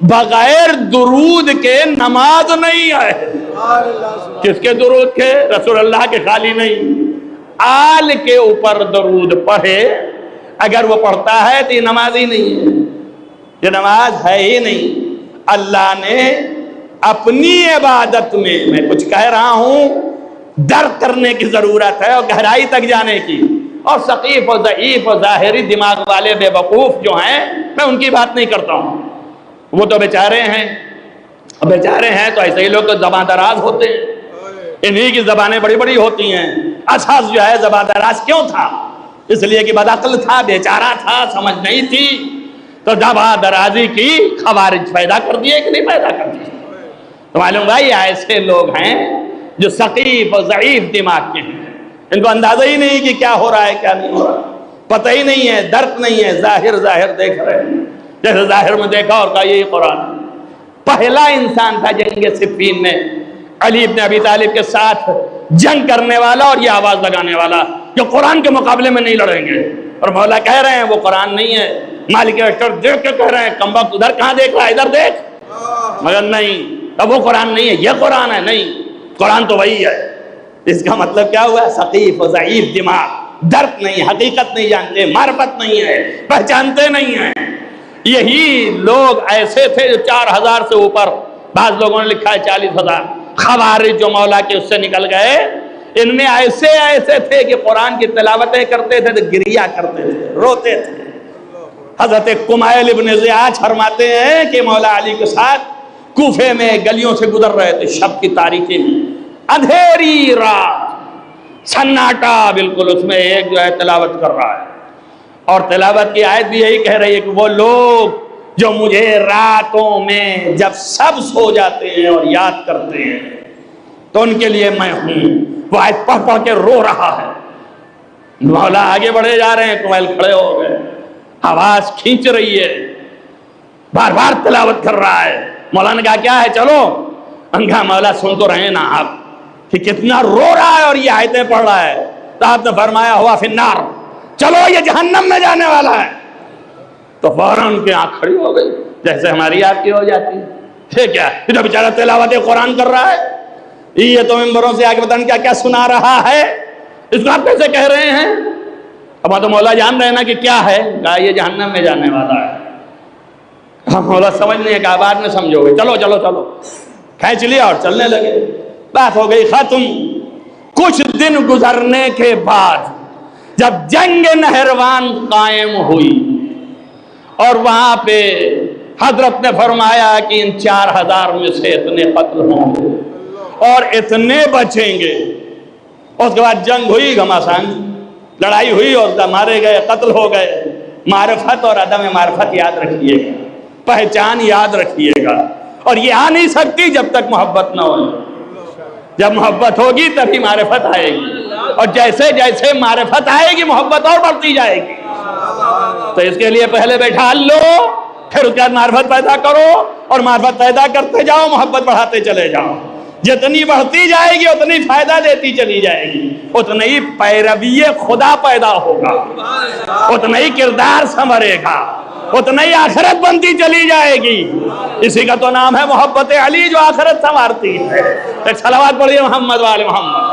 بغیر درود کے نماز نہیں ہے۔ کس کے درود کے؟ رسول اللہ کے خالی نہیں، آل کے اوپر درود پڑھے، اگر وہ پڑھتا ہے تو یہ نماز ہی نہیں ہے، یہ نماز ہے ہی نہیں۔ اللہ نے اپنی عبادت میں کچھ کہہ رہا ہوں، درک کرنے کی ضرورت ہے اور گہرائی تک جانے کی، اور ثقیف و ضعیف و ظاہری دماغ والے بے وقوف جو ہیں، میں ان کی بات نہیں کرتا ہوں، وہ تو بیچارے ہیں، بیچارے ہیں تو ایسے ہی لوگ تو زبان دراز ہوتے ہیں، انہی کی زبانیں بڑی بڑی ہوتی ہیں۔ اساس جو ہے زبان دراز کیوں تھا؟ اس لیے کہ بدعقل تھا، بیچارہ تھا، سمجھ نہیں تھی، تو زبان درازی کی خوارج پیدا کر دیے کہ نہیں پیدا کر دیے؟ تو معلوم بھائی ایسے لوگ ہیں جو ثقیف و ضعیف دماغ کے ہیں، ان کو اندازہ ہی نہیں کہ کیا ہو رہا ہے کیا نہیں ہو رہا، پتہ ہی نہیں ہے، درک نہیں ہے، ظاہر دیکھ رہے ہیں، جیسے ظاہر میں دیکھا اور کہا یہ قرآن۔ پہلا انسان تھا جنگ صفین میں علی ابن ابی طالب کے ساتھ جنگ کرنے والا اور یہ آواز لگانے والا جو قرآن کے مقابلے میں نہیں لڑیں گے، اور مولا کہہ رہے ہیں وہ قرآن نہیں ہے، مالک اشتر دیکھ کے کہہ رہے ہیں کم وقت ادھر کہاں دیکھ رہا ہے، ادھر دیکھ، مگر نہیں، اب وہ قرآن نہیں ہے، یہ قرآن ہے، نہیں، قرآن تو وہی ہے۔ اس کا مطلب کیا ہوا؟ ثقیف و ضعیف دماغ، درک نہیں، حقیقت نہیں جانتے، معرفت نہیں ہے، پہچانتے نہیں ہیں۔ یہی لوگ ایسے تھے جو 4000 سے اوپر، بعض لوگوں نے لکھا ہے 40,000 خوارج جو مولا کے اس سے نکل گئے، ان میں ایسے تھے کہ قرآن کی تلاوتیں کرتے تھے تو گریا کرتے تھے، روتے تھے۔ حضرت کمیل ابن زیاد فرماتے ہیں کہ مولا علی کے ساتھ کوفے میں گلیوں سے گزر رہے تھے شب کی تاریکی میں، اندھیری رات، سناٹا بالکل، اس میں ایک جو ہے تلاوت کر رہا ہے، اور تلاوت کی آیت بھی یہی کہہ رہی ہے کہ وہ لوگ جو مجھے راتوں میں جب سب سو جاتے ہیں اور یاد کرتے ہیں تو ان کے لیے میں ہوں۔ وہ آیت پڑھ پڑھ کے رو رہا ہے، مولا آگے بڑھے جا رہے ہیں، کمیل کھڑے ہو گئے، آواز کھینچ رہی ہے، بار بار تلاوت کر رہا ہے۔ مولا نے کہا کیا ہے، چلو، انگا مولا سن تو رہے نا آپ کہ کتنا رو رہا ہے اور یہ آیتیں پڑھ رہا ہے، تو آپ نے فرمایا ہوا فی النار، چلو یہ جہنم میں جانے والا ہے۔ تو فوراً ان کی آنکھ کھڑی ہو گئی، جیسے ہماری آپ کی ہو جاتی ہے، یہ کیا ہے، یہ تو بیچارہ تلاوت قرآن کر رہا ہے، یہ تو ممبروں سے آگے بتانے کیا کیا سنا رہا ہے، اس کو آپ کیسے کہہ رہے ہیں؟ اب تو مولا جان رہے ہیں نا کہ کیا ہے، کہا یہ جہنم میں جانے والا ہے۔ ہم مولا سمجھ نہیں ہے کہ بعد میں سمجھو گے، چلو چلو چلو، کھینچ لیا اور چلنے لگے، بات ہو گئی ختم۔ کچھ دن گزرنے کے بعد جب جنگ نہروان قائم ہوئی اور وہاں پہ حضرت نے فرمایا کہ ان 4000 میں سے اتنے قتل ہوں گے اور اتنے بچیں گے، اس کے بعد جنگ ہوئی، گھماسان لڑائی ہوئی اور مارے گئے، قتل ہو گئے۔ معرفت اور عدم معرفت یاد رکھیے گا، پہچان یاد رکھیے گا، اور یہ آ نہیں سکتی جب تک محبت نہ ہو۔ جب محبت ہوگی تبھی معرفت آئے گی، اور جیسے جیسے معرفت آئے گی محبت اور بڑھتی جائے گی۔ تو اس کے لیے پہلے بیٹھا لو، پھر اس کے بعد معرفت پیدا کرو، اور معرفت پیدا کرتے جاؤ، محبت بڑھاتے چلے جاؤ۔ جتنی بڑھتی جائے گی اتنی فائدہ دیتی چلی جائے گی، اتنا ہی پیروی خدا پیدا ہوگا، اتنا ہی کردار سنورے گا، اتنا ہی آخرت بنتی چلی جائے گی. اسی کا تو نام ہے محبت علی جو آخرت سنوارتی ہے. ایک صلوات پڑھیے محمد وآل محمد.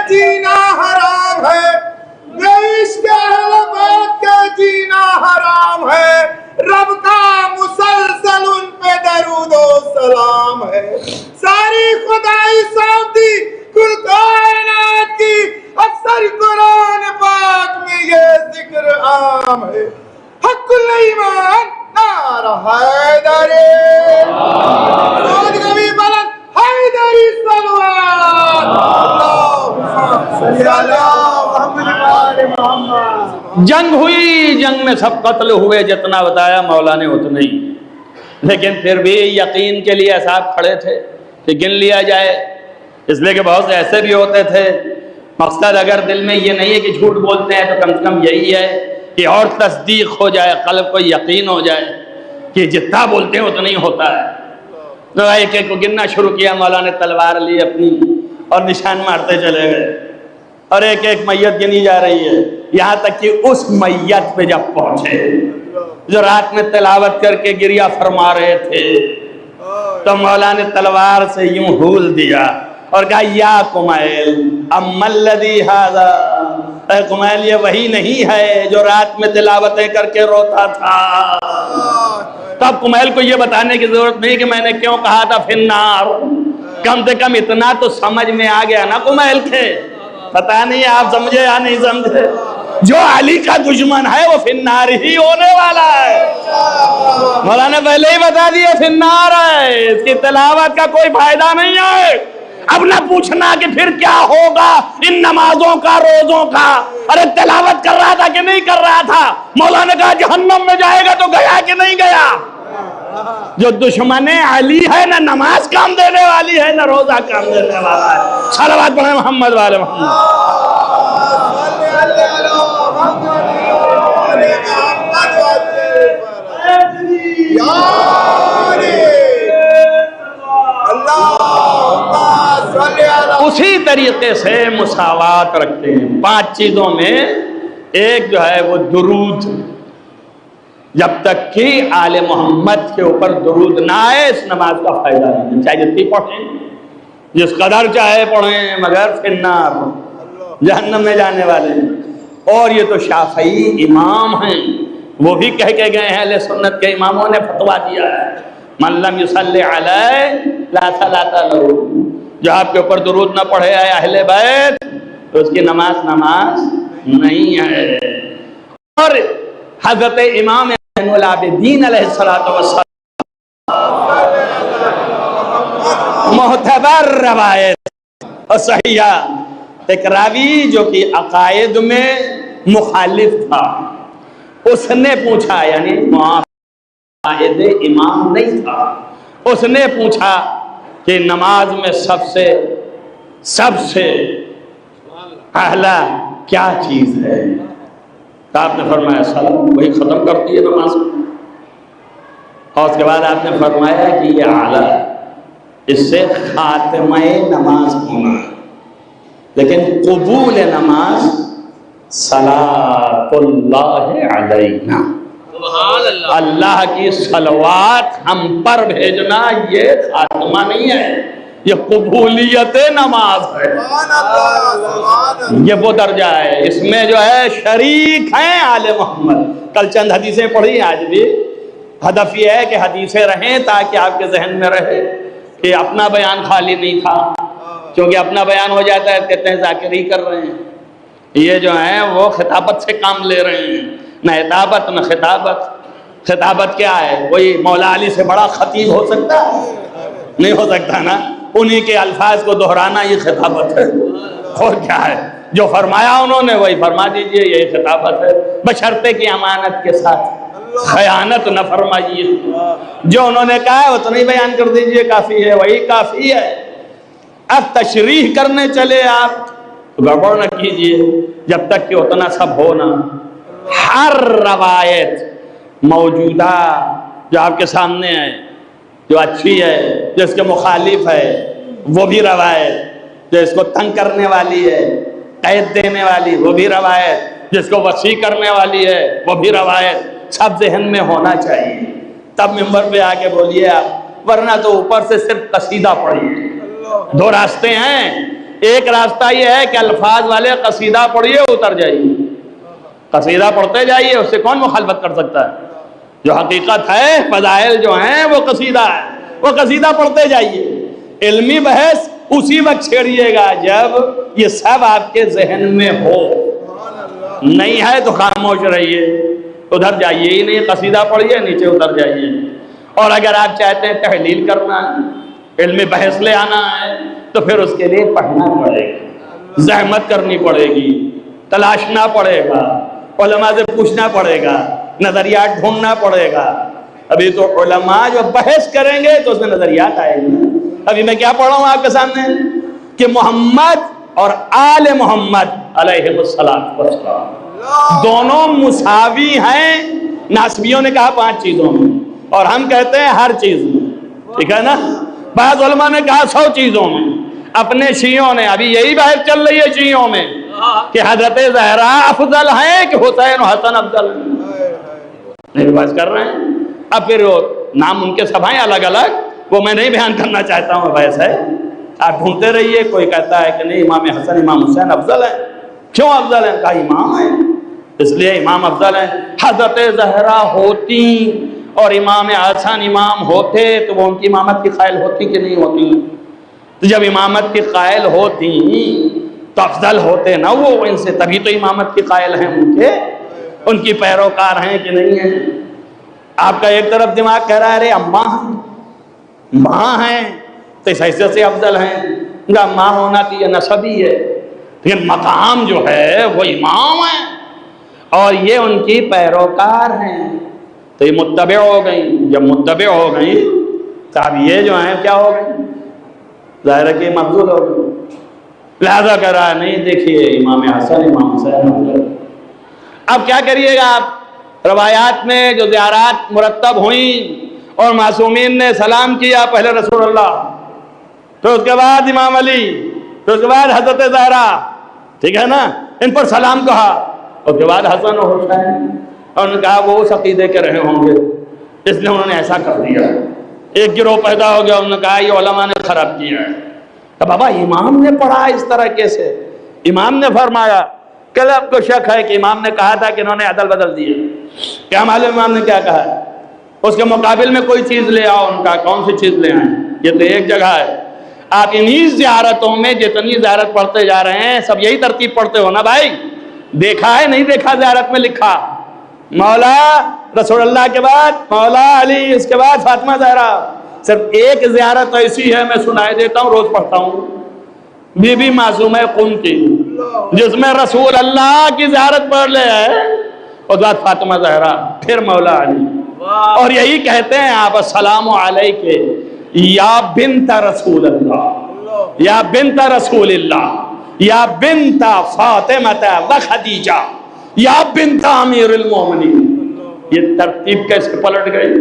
جینا حرام ہے, عشق اہل بیت کا جینا حرام ہے. رب کا مسلسل ان پہ درود و سلام ہے. ساری خدائی سونپتی کل کائنات کی, اکثر قرآن پاک میں یہ ذکر عام ہے. حق الایمان نعرہ حیدری, سعود نبی بلند حیدری صلوات. جنگ ہوئی, جنگ میں سب قتل ہوئے, جتنا بتایا مولا نے اتنا ہی. لیکن پھر بھی یقین کے لیے صاحب کھڑے تھے کہ گن لیا جائے, اس لیے کہ بہت سے ایسے بھی ہوتے تھے. مقصد اگر دل میں یہ نہیں ہے کہ جھوٹ بولتے ہیں تو کم سے کم یہی ہے کہ اور تصدیق ہو جائے, قلب کو یقین ہو جائے کہ جتنا بولتے ہیں اتنا ہی ہوتا ہے. تو ایک ایک کو گننا شروع کیا. مولا نے تلوار لی اپنی اور نشان مارتے چلے گئے, اور ایک ایک میت گنی جا رہی ہے, یہاں تک کہ اس میت پہ جب پہنچے جو رات میں تلاوت کر کے گریہ فرما رہے تھے, تو مولا نے تلوار سے یوں ہول دیا اور کہا یا کمیل اما الذی ھذا, اے کمیل یہ وہی نہیں ہے جو رات میں تلاوتیں کر کے روتا تھا. تب کمیل کو یہ بتانے کی ضرورت نہیں کہ میں نے کیوں کہا تھا فی النار. کم سے کم اتنا تو سمجھ میں آ گیا نا کمیل کے. پتہ نہیں آپ سمجھے یا نہیں سمجھے, جو علی کا دشمن ہے وہ فی النار ہی ہونے والا ہے. مولانا پہلے ہی بتا دیا فی النار ہے, اس کی تلاوت کا کوئی فائدہ نہیں ہے. اب نہ پوچھنا کہ پھر کیا ہوگا ان نمازوں کا, روزوں کا. ارے تلاوت کر رہا تھا کہ نہیں کر رہا تھا؟ مولا نے کہا جہنم میں جائے گا تو گیا کہ نہیں گیا؟ جو دشمن علی ہے نہ نماز کام دینے والی ہے نہ روزہ کام دینے والا ہے. صلوات پڑھیں محمد والے محمد. اسی طریقے سے مساوات رکھتے ہیں 5 چیزوں میں. ایک جو ہے وہ درود, جب تک کہ آل محمد کے اوپر درود نہ آئے اس نماز کا فائدہ نہیں. چاہے جتنی پڑھیں, جس قدر چاہے پڑھیں, مگر فی النار, جہنم میں جانے والے ہیں. اور یہ تو شافعی امام ہیں, وہ بھی کہہ کے گئے ہیں, اہل سنت کے اماموں نے فتویٰ دیا ہے من لم یصلی علیہ لا صلاۃ لہ, جو آپ کے اوپر درود نہ پڑھے آئے اہل بیت تو اس کی نماز نہیں ہے. اور حضرت امام زین العابدین علیہ السلام معتبر روایت اور صحیحہ, ایک راوی جو کہ عقائد میں مخالف تھا, اس نے پوچھا, یعنی عقائد امام نہیں تھا, اس نے پوچھا کہ نماز میں سب سے اعلیٰ کیا چیز ہے؟ تو آپ نے فرمایا صلاۃ, وہی ختم کرتی ہے نماز کو. اور اس کے بعد آپ نے فرمایا کہ یہ اعلیٰ ہے, اس سے خاتمہ نماز ہونا, لیکن قبول نماز صلاۃ اللہ علینا, اللہ کی صلوات ہم پر بھیجنا, یہ خاتمہ نہیں ہے, یہ قبولیت نماز ہے. یہ وہ درجہ ہے, اس میں جو ہے شریک ہیں آل محمد. کل چند حدیثیں پڑھی, آج بھی ہدف یہ ہے کہ حدیثیں رہیں تاکہ آپ کے ذہن میں رہے کہ اپنا بیان خالی نہیں تھا, کیونکہ اپنا بیان ہو جاتا ہے کہتے ہیں ذاکر ہی کر رہے ہیں. یہ جو ہیں وہ خطابت سے کام لے رہے ہیں, نہ اطابت نہ خطابت. خطابت کیا ہے؟ وہی مولا علی سے بڑا خطیب ہو سکتا ہے؟ نہیں ہو سکتا نا. انہی کے الفاظ کو دہرانا یہ خطابت ہے. اور کیا ہے, جو فرمایا انہوں نے وہی فرما دیجئے, یہ خطابت ہے. بشرطے کی امانت کے ساتھ خیانت نہ فرمائیے. جو انہوں نے کہا ہے اتنا ہی بیان کر دیجئے, کافی ہے, وہی کافی ہے. اب تشریح کرنے چلے آپ تو گڑبڑ نہ کیجئے جب تک کہ اتنا سب ہو نا. ہر روایت موجودہ جو آپ کے سامنے ہے، جو اچھی ہے، جو اس کے مخالف ہے، وہ بھی روایت، جو اس کو تنگ کرنے والی ہے، قید دینے والی وہ بھی روایت، جس کو وسیع کرنے والی ہے وہ بھی روایت، سب ذہن میں ہونا چاہیے، تب ممبر پہ آ کے بولیے آپ، ورنہ تو اوپر سے صرف قصیدہ پڑھیے۔ دو راستے ہیں، ایک راستہ یہ ہے کہ الفاظ والے قصیدہ پڑھیے اتر جائیے، قصیدہ پڑھتے جائیے، اس سے کون مخالفت کر سکتا ہے؟ جو حقیقت ہے، فضائل جو ہیں وہ قصیدہ ہے، وہ قصیدہ پڑھتے جائیے۔ علمی بحث اسی وقت چھیڑیے گا جب یہ سب آپ کے ذہن میں ہو، نہیں ہے تو خاموش رہیے، ادھر جائیے ہی نہیں، قصیدہ پڑھیے، نیچے اتر جائیے۔ اور اگر آپ چاہتے ہیں تحلیل کرنا ہے، علمی بحث لے آنا ہے، تو پھر اس کے لیے پڑھنا پڑے گا، زحمت کرنی پڑے گی، تلاشنا پڑے گا، علماء سے پوچھنا پڑے گا، نظریات ڈھونڈنا پڑے گا۔ ابھی تو علماء جو بحث کریں گے تو اس میں نظریات آئے گی۔ ابھی میں کیا پڑھ رہا ہوں آپ کے سامنے کہ محمد اور آل محمد علیہ السلام دونوں مساوی ہیں۔ ناسبیوں نے کہا 5 چیزوں میں، اور ہم کہتے ہیں ہر چیز میں، ٹھیک ہے نا؟ بعض علماء نے کہا 100 چیزوں میں۔ اپنے شیعوں نے، ابھی یہی بحث چل رہی ہے شیعوں میں کہ حضرت زہرا افضل ہیں کہ حسین و حسن افضل ہیں، نہیں بحث کر رہے ہیں۔ اب پھر نام ان کے سب ہیں الگ الگ، وہ میں نہیں بیان کرنا چاہتا ہوں، بحث ہے، آپ ڈھونڈتے رہیے۔ کوئی کہتا ہے کہ نہیں امام حسن امام حسین افضل ہیں، کیوں افضل ہیں؟ کہا امام ہیں اس لیے امام افضل ہیں۔ حضرت زہرا ہوتی اور امام حسن امام ہوتے تو وہ ان کی امامت کی قائل ہوتی کہ نہیں ہوتی؟ تو جب امامت کی قائل ہوتی تو افضل ہوتے نا وہ ان سے، تبھی تو امامت کی قائل ہیں ان کی پیروکار ہیں کہ نہیں ہیں؟ آپ کا ایک طرف دماغ کہہ رہا ہے ارے اماں ہیں، ماں ہیں تو اس حیثیت سے افضل ہیں، ان کا ماں ہونا تو یہ نسبی ہے، لیکن مقام جو ہے وہ امام ہیں اور یہ ان کی پیروکار ہیں، تو یہ متبع ہو گئی۔ جب متبع ہو گئی تو اب یہ جو ہیں کیا ہو گئی؟ ظاہر ہے کہ مقبول ہو گئی۔ لہذا کہہ رہا ہے نہیں دیکھیے امام حسن امام حسین افضل۔ اب کیا کریے گا آپ؟ روایات میں جو زیارات مرتب ہوئیں اور معصومین نے سلام کیا، پہلے رسول اللہ، پھر اس کے بعد امام علی، پھر اس کے بعد حضرت زہرا، ٹھیک ہے نا، ان پر سلام کہا، اس کے بعد حسن و حسین، اور انہوں نے کہا وہ اس عقیدے کے رہے ہوں گے اس لیے انہوں نے ایسا کر دیا۔ ایک گروہ پیدا ہو گیا، انہوں نے کہا یہ علماء نے خراب کیا ہے۔ تو بابا امام نے پڑھا اس طرح کیسے؟ امام نے فرمایا، کل آپ کو شک ہے کہ امام نے کہا تھا کہ انہوں نے عدل بدل دیے، کیا معلوم امام نے کیا کہا ہے؟ اس کے مقابل میں کوئی چیز لے آؤ، ان کا کون سی چیز لے آئیں؟ یہ تو ایک جگہ ہے۔ آپ انہی زیارتوں میں جتنی زیارت پڑھتے جا رہے ہیں سب یہی ترتیب پڑھتے ہو نا بھائی؟ دیکھا ہے نہیں دیکھا؟ زیارت میں لکھا مولا رسول اللہ کے بعد مولا علی، اس کے بعد فاطمہ زہرا۔ صرف ایک زیارت ایسی ہے، میں سنائے دیتا ہوں، روز پڑھتا ہوں، بی بی معصومہ قم کی، جس میں رسول اللہ کی زیارت پڑھ لے ہے، اور بعد فاطمہ زہرا، پھر مولا علی، اور یہی کہتے ہیں آپ السلام علیک یا بنت رسول اللہ، یا بنت رسول اللہ، یا بنت فاطمہ و خدیجہ، یا بنت امیر المومنین۔ یہ ترتیب کیسے پلٹ گئی؟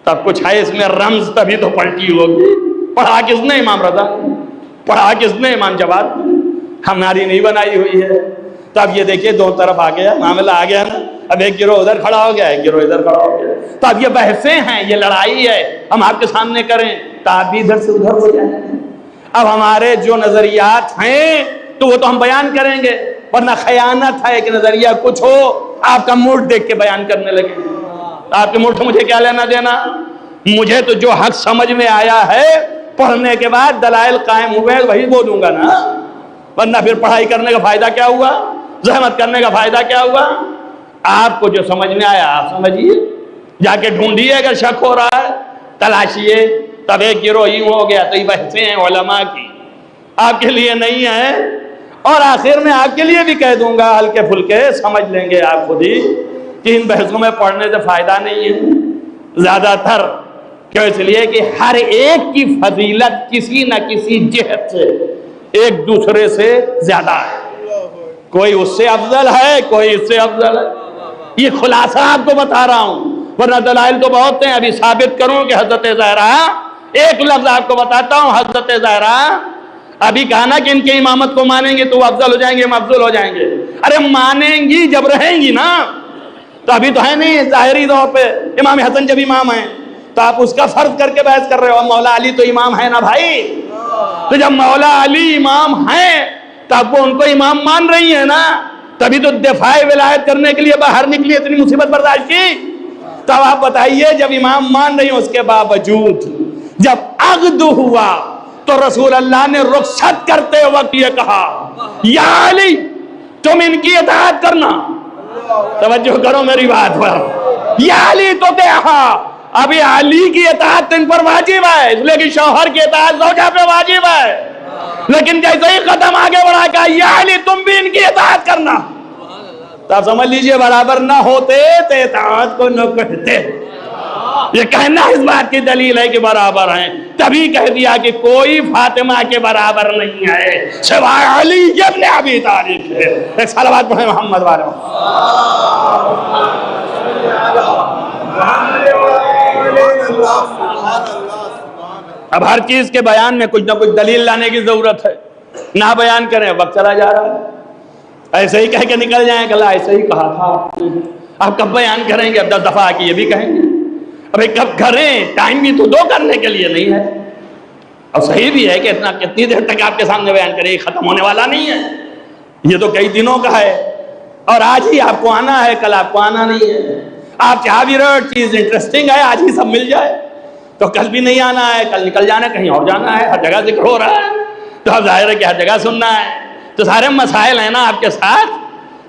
تب کچھ ہے اس میں رمز، تبھی تو پلٹی ہوگی۔ پڑھا کس نے؟ امام رضا۔ پڑھا کس نے؟ امام جواد۔ ہماری نہیں بنائی ہوئی ہے۔ تو اب یہ دیکھیے دو طرف آ گیا معاملہ، آ گیا نا، اب ایک گروہ ادھر کھڑا ہو گیا، ایک گروہ ادھر کھڑا ہو گیا۔ تو اب یہ بحثیں ہیں، یہ لڑائی ہے، ہم آپ کے سامنے کریں تو آپ بھی ادھر سے ادھر ہو جائیں۔ اب ہمارے جو نظریات ہیں تو وہ تو ہم بیان کریں گے، ورنہ خیانت ہے کہ نظریہ کچھ ہو، آپ کا موڈ دیکھ کے بیان کرنے لگے۔ آپ کے موڈ سے مجھے کیا لینا دینا؟ مجھے تو جو حق سمجھ میں آیا ہے، پڑھنے کے بعد دلائل قائم ہوئے وہی بولوں گا نا، ورنہ پھر پڑھائی کرنے کا فائدہ کیا ہوا؟ زحمت کرنے کا فائدہ کیا ہوا؟ آپ کو جو سمجھ میں آیا آپ سمجھیے، جا کے ڈھونڈیے، اگر شک ہو رہا ہے تلاشیے۔ تب ایک گروہ یوں ہو گیا، تو یہ بحثیں ہیں علماء کی، آپ کے لیے نہیں ہیں۔ اور آخر میں آپ کے لیے بھی کہہ دوں گا، ہلکے پھلکے سمجھ لیں گے آپ خود ہی کہ ان بحثوں میں پڑھنے سے فائدہ نہیں ہے زیادہ تر۔ کیوں؟ اس لیے کہ ہر ایک کی فضیلت کسی نہ کسی جہت سے ایک دوسرے سے زیادہ ہے، کوئی اس سے افضل ہے، کوئی اس سے افضل ہے۔ یہ خلاصہ آپ کو بتا رہا ہوں، ورنہ دلائل تو بہت ہیں. ابھی ثابت کروں کہ حضرت زہرا، ایک لفظ آپ کو بتاتا ہوں، حضرت زہرا ابھی کہا نا کہ ان کی امامت کو مانیں گے تو وہ افضل ہو جائیں گے، ہم افضل ہو جائیں گے. ارے مانیں گی جب رہیں گی نا، تو ابھی تو ہے نہیں ظاہری طور پہ. امام حسن جب امام ہیں تو آپ اس کا فرض کر کے بحث کر رہے ہو. مولا علی تو امام ہے نا بھائی، تو جب مولا علی امام ہیں تو آپ وہ ان کو امام مان رہی ہیں نا، تبھی تو دفاع ولایت کرنے کے لیے باہر نکلی، اتنی مصیبت برداشت کی. تب آپ بتائیے جب امام مان رہی ہوں اس کے باوجود جب عقد ہوا تو رسول اللہ نے رخصت کرتے وقت یہ کہا یا علی تم ان کی اطاعت کرنا. توجہ کرو میری بات پر. یا علی تو کہا ابھی علی کی اطاعت ان پر واجب ہے، اس لیے کہ شوہر کی اطاعت زوجہ پہ واجب ہے. لیکن جیسے ہی قدم آگے بڑھا کہا یا علی تم بھی ان کی اطاعت کرنا، تو آپ سمجھ لیجئے برابر نہ ہوتے تو اطاعت کو نہ کہتے. یہ کہنا اس بات کی دلیل ہے کہ برابر ہیں. تبھی کہہ دیا کہ کوئی فاطمہ کے برابر نہیں ہے سوائے علی ابن ابی طالب ہے. ایک صلوات پڑھیں محمد والے. اب ہر چیز کے بیان میں کچھ نہ کچھ دلیل لانے کی ضرورت ہے. نہ بیان کریں وقت چلا جا رہا ہے، ایسے ہی کہہ کے نکل جائیں گلا ایسے ہی کہا تھا. اب کب بیان کریں گے؟ اب 10 دفعہ کی یہ بھی کہیں گے. ابھی کب کریں؟ ٹائم بھی تو دو کرنے کے لیے نہیں ہے. اور صحیح بھی ہے کہ اتنا کتنی دیر تک آپ کے سامنے بیان کریں، یہ ختم ہونے والا نہیں ہے. یہ تو کئی دنوں کا ہے، اور آج ہی آپ کو آنا ہے، کل آپ کو آنا نہیں ہے. آپ چاہ بھی رہے چیز انٹرسٹنگ ہے، آج ہی سب مل جائے تو کل بھی نہیں آنا ہے، کل نکل جانا ہے، کہیں اور جانا ہے. ہر جگہ ذکر ہو رہا ہے تو اب ظاہر ہے کہ ہر جگہ سننا ہے. تو سارے مسائل ہیں نا آپ کے ساتھ.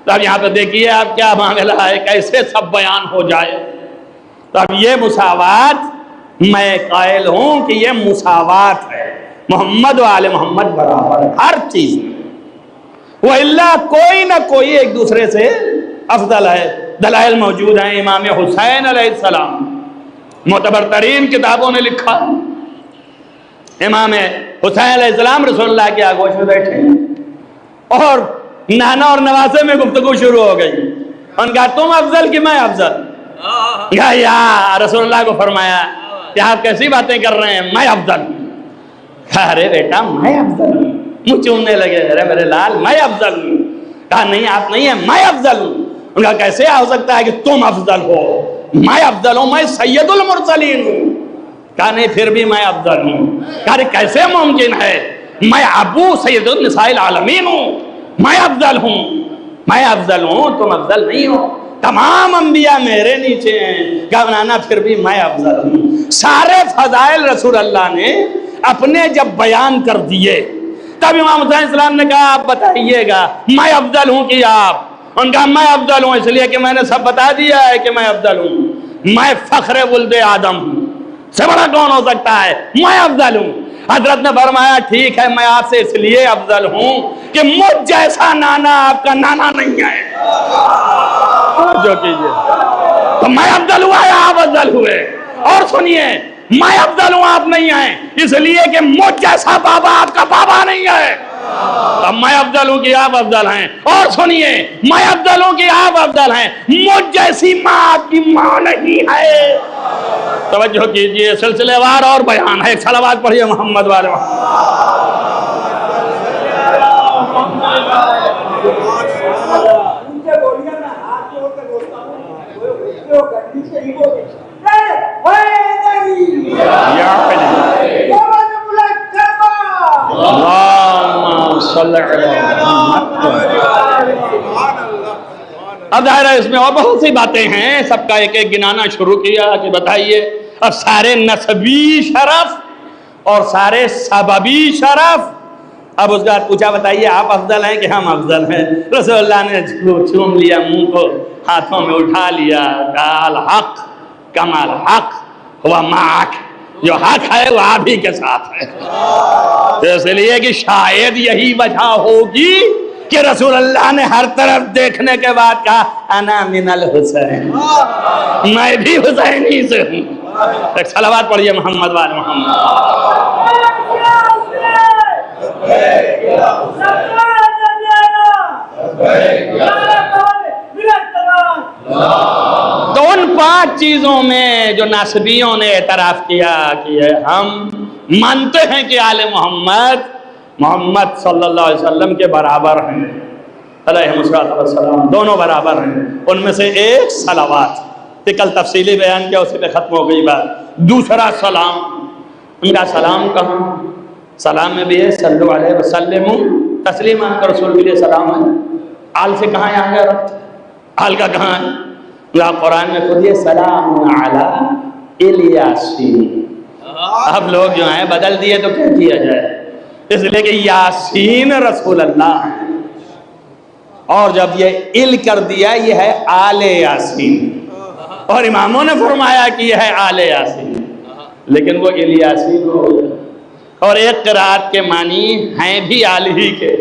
تو اب یہاں پہ دیکھیے آپ کیا معاملہ ہے، کیسے سب بیان ہو جائے. تو اب یہ مساوات میں قائل ہوں کہ یہ مساوات ہے، محمد و آل محمد برابر ہر چیز میں. وَإِلَّا کوئی نہ کوئی ایک دوسرے سے افضل ہے. دلائل موجود ہیں. امام حسین علیہ السلام معتبر ترین کتابوں نے لکھا، امام حسین علیہ السلام رسول اللہ کے آگوش میں بیٹھے اور نانا اور نواسے میں گفتگو شروع ہو گئی. ان کہا تم افضل کہ میں افضل؟ یا رسول اللہ کو فرمایا کہ آپ کیسی باتیں کر رہے ہیں، میں افضل ہوں. کہا ارے بیٹا میں افضل ہوں. منہ چومنے لگے، ارے میرے لال میں افضل ہوں. کہا نہیں آپ نہیں ہیں، میں افضل ہوں. ان کا کیسے ہو سکتا ہے کہ تم افضل ہو؟ میں افضل ہوں، میں سید المرسلین ہوں. کہا نہیں پھر بھی میں افضل ہوں. کہا کیسے ممکن ہے؟ میں ابو سید النساء العالمین ہوں، میں افضل ہوں. میں افضل ہوں، تم افضل نہیں ہو. تمام انبیاء میرے نیچے ہیں. کہا نانا پھر بھی میں افضل ہوں. سارے فضائل رسول اللہ نے اپنے جب بیان کر دیے تب امام حسین السلام نے کہا آپ بتائیے گا میں افضل ہوں کہ آپ؟ ان کا میں افضل ہوں اس لیے کہ میں نے سب بتا دیا ہے کہ میں افضل ہوں. میں فخر ولد آدم ہوں، سے بڑا کون ہو سکتا ہے؟ میں افضل ہوں. حضرت نے فرمایا ٹھیک ہے میں آپ سے اس لیے افضل ہوں کہ مجھ جیسا نانا آپ کا نانا نہیں ہے. جو کیجئے تو میں افضل ہوا یا آپ افضل ہوئے؟ اور سنیے میں افضل ہوں آپ نہیں ہیں اس لیے کہ مجھ جیسا بابا آپ کا بابا نہیں ہے. اب میں افضل ہوں کہ آپ افضل ہیں. اور سنیے میں افضل ہوں کہ آپ افضل ہیں، مجھ جیسی ماں آپ کی ماں نہیں ہے. توجہ کیجئے سلسلے وار اور بیان ہے. صلوات پڑھیے محمد والے. اب ظاہر ہے اس میں اور بہت سی باتیں ہیں، سب کا ایک ایک گنانا شروع کیا کہ بتائیے. اب سارے نسبی شرف اور سارے سببی شرف. اب اس کے بعد پوچھا بتائیے آپ افضل ہیں کہ ہم افضل ہیں؟ رسول اللہ نے چوم لیا، منہ کو ہاتھوں میں اٹھا لیا. الحق کمال حق ہوا معک، جو حق ہے وہ آپ ہی کے ساتھ ہے. اس لیے کہ شاید یہی وجہ ہوگی کہ رسول اللہ نے ہر طرف دیکھنے کے بعد کہا انا من الحسین، میں بھی حسینی سے ہوں. ایک صلوات پڑھیے محمد وال محمد. بعض چیزوں میں جو ناسبیوں نے اعتراف کیا کہ ہم مانتے ہیں کہ آل محمد صلی اللہ علیہ وسلم کے برابر ہیں، علیہ السلام دونوں برابر ہیں، ان میں سے ایک صلوات، کہ کل تفصیلی بیان کیا، اسی پہ ختم ہو گئی بات۔ دوسرا سلام، ان کا سلام کہاں؟ سلام میں بھی ہے صلو علیہ وسلم تسلیما، کا رسول کے لیے سلام ہے، آل سے کہاں ہے آگے رب؟ آل کا کہاں ہے؟ اللہ قرآن میں خود یہ سلام علی الیاسین، اب لوگ جو ہیں بدل دیے تو کیا کیا جائے، اس لیے کہ یاسین رسول اللہ ہے، اور جب یہ ال کر دیا یہ ہے آل یاسین، اور اماموں نے فرمایا کہ یہ ہے آل یاسین، لیکن وہ الیاسین ہو گیا۔ اور ایک قرات کے معنی ہیں بھی آل ہی کے،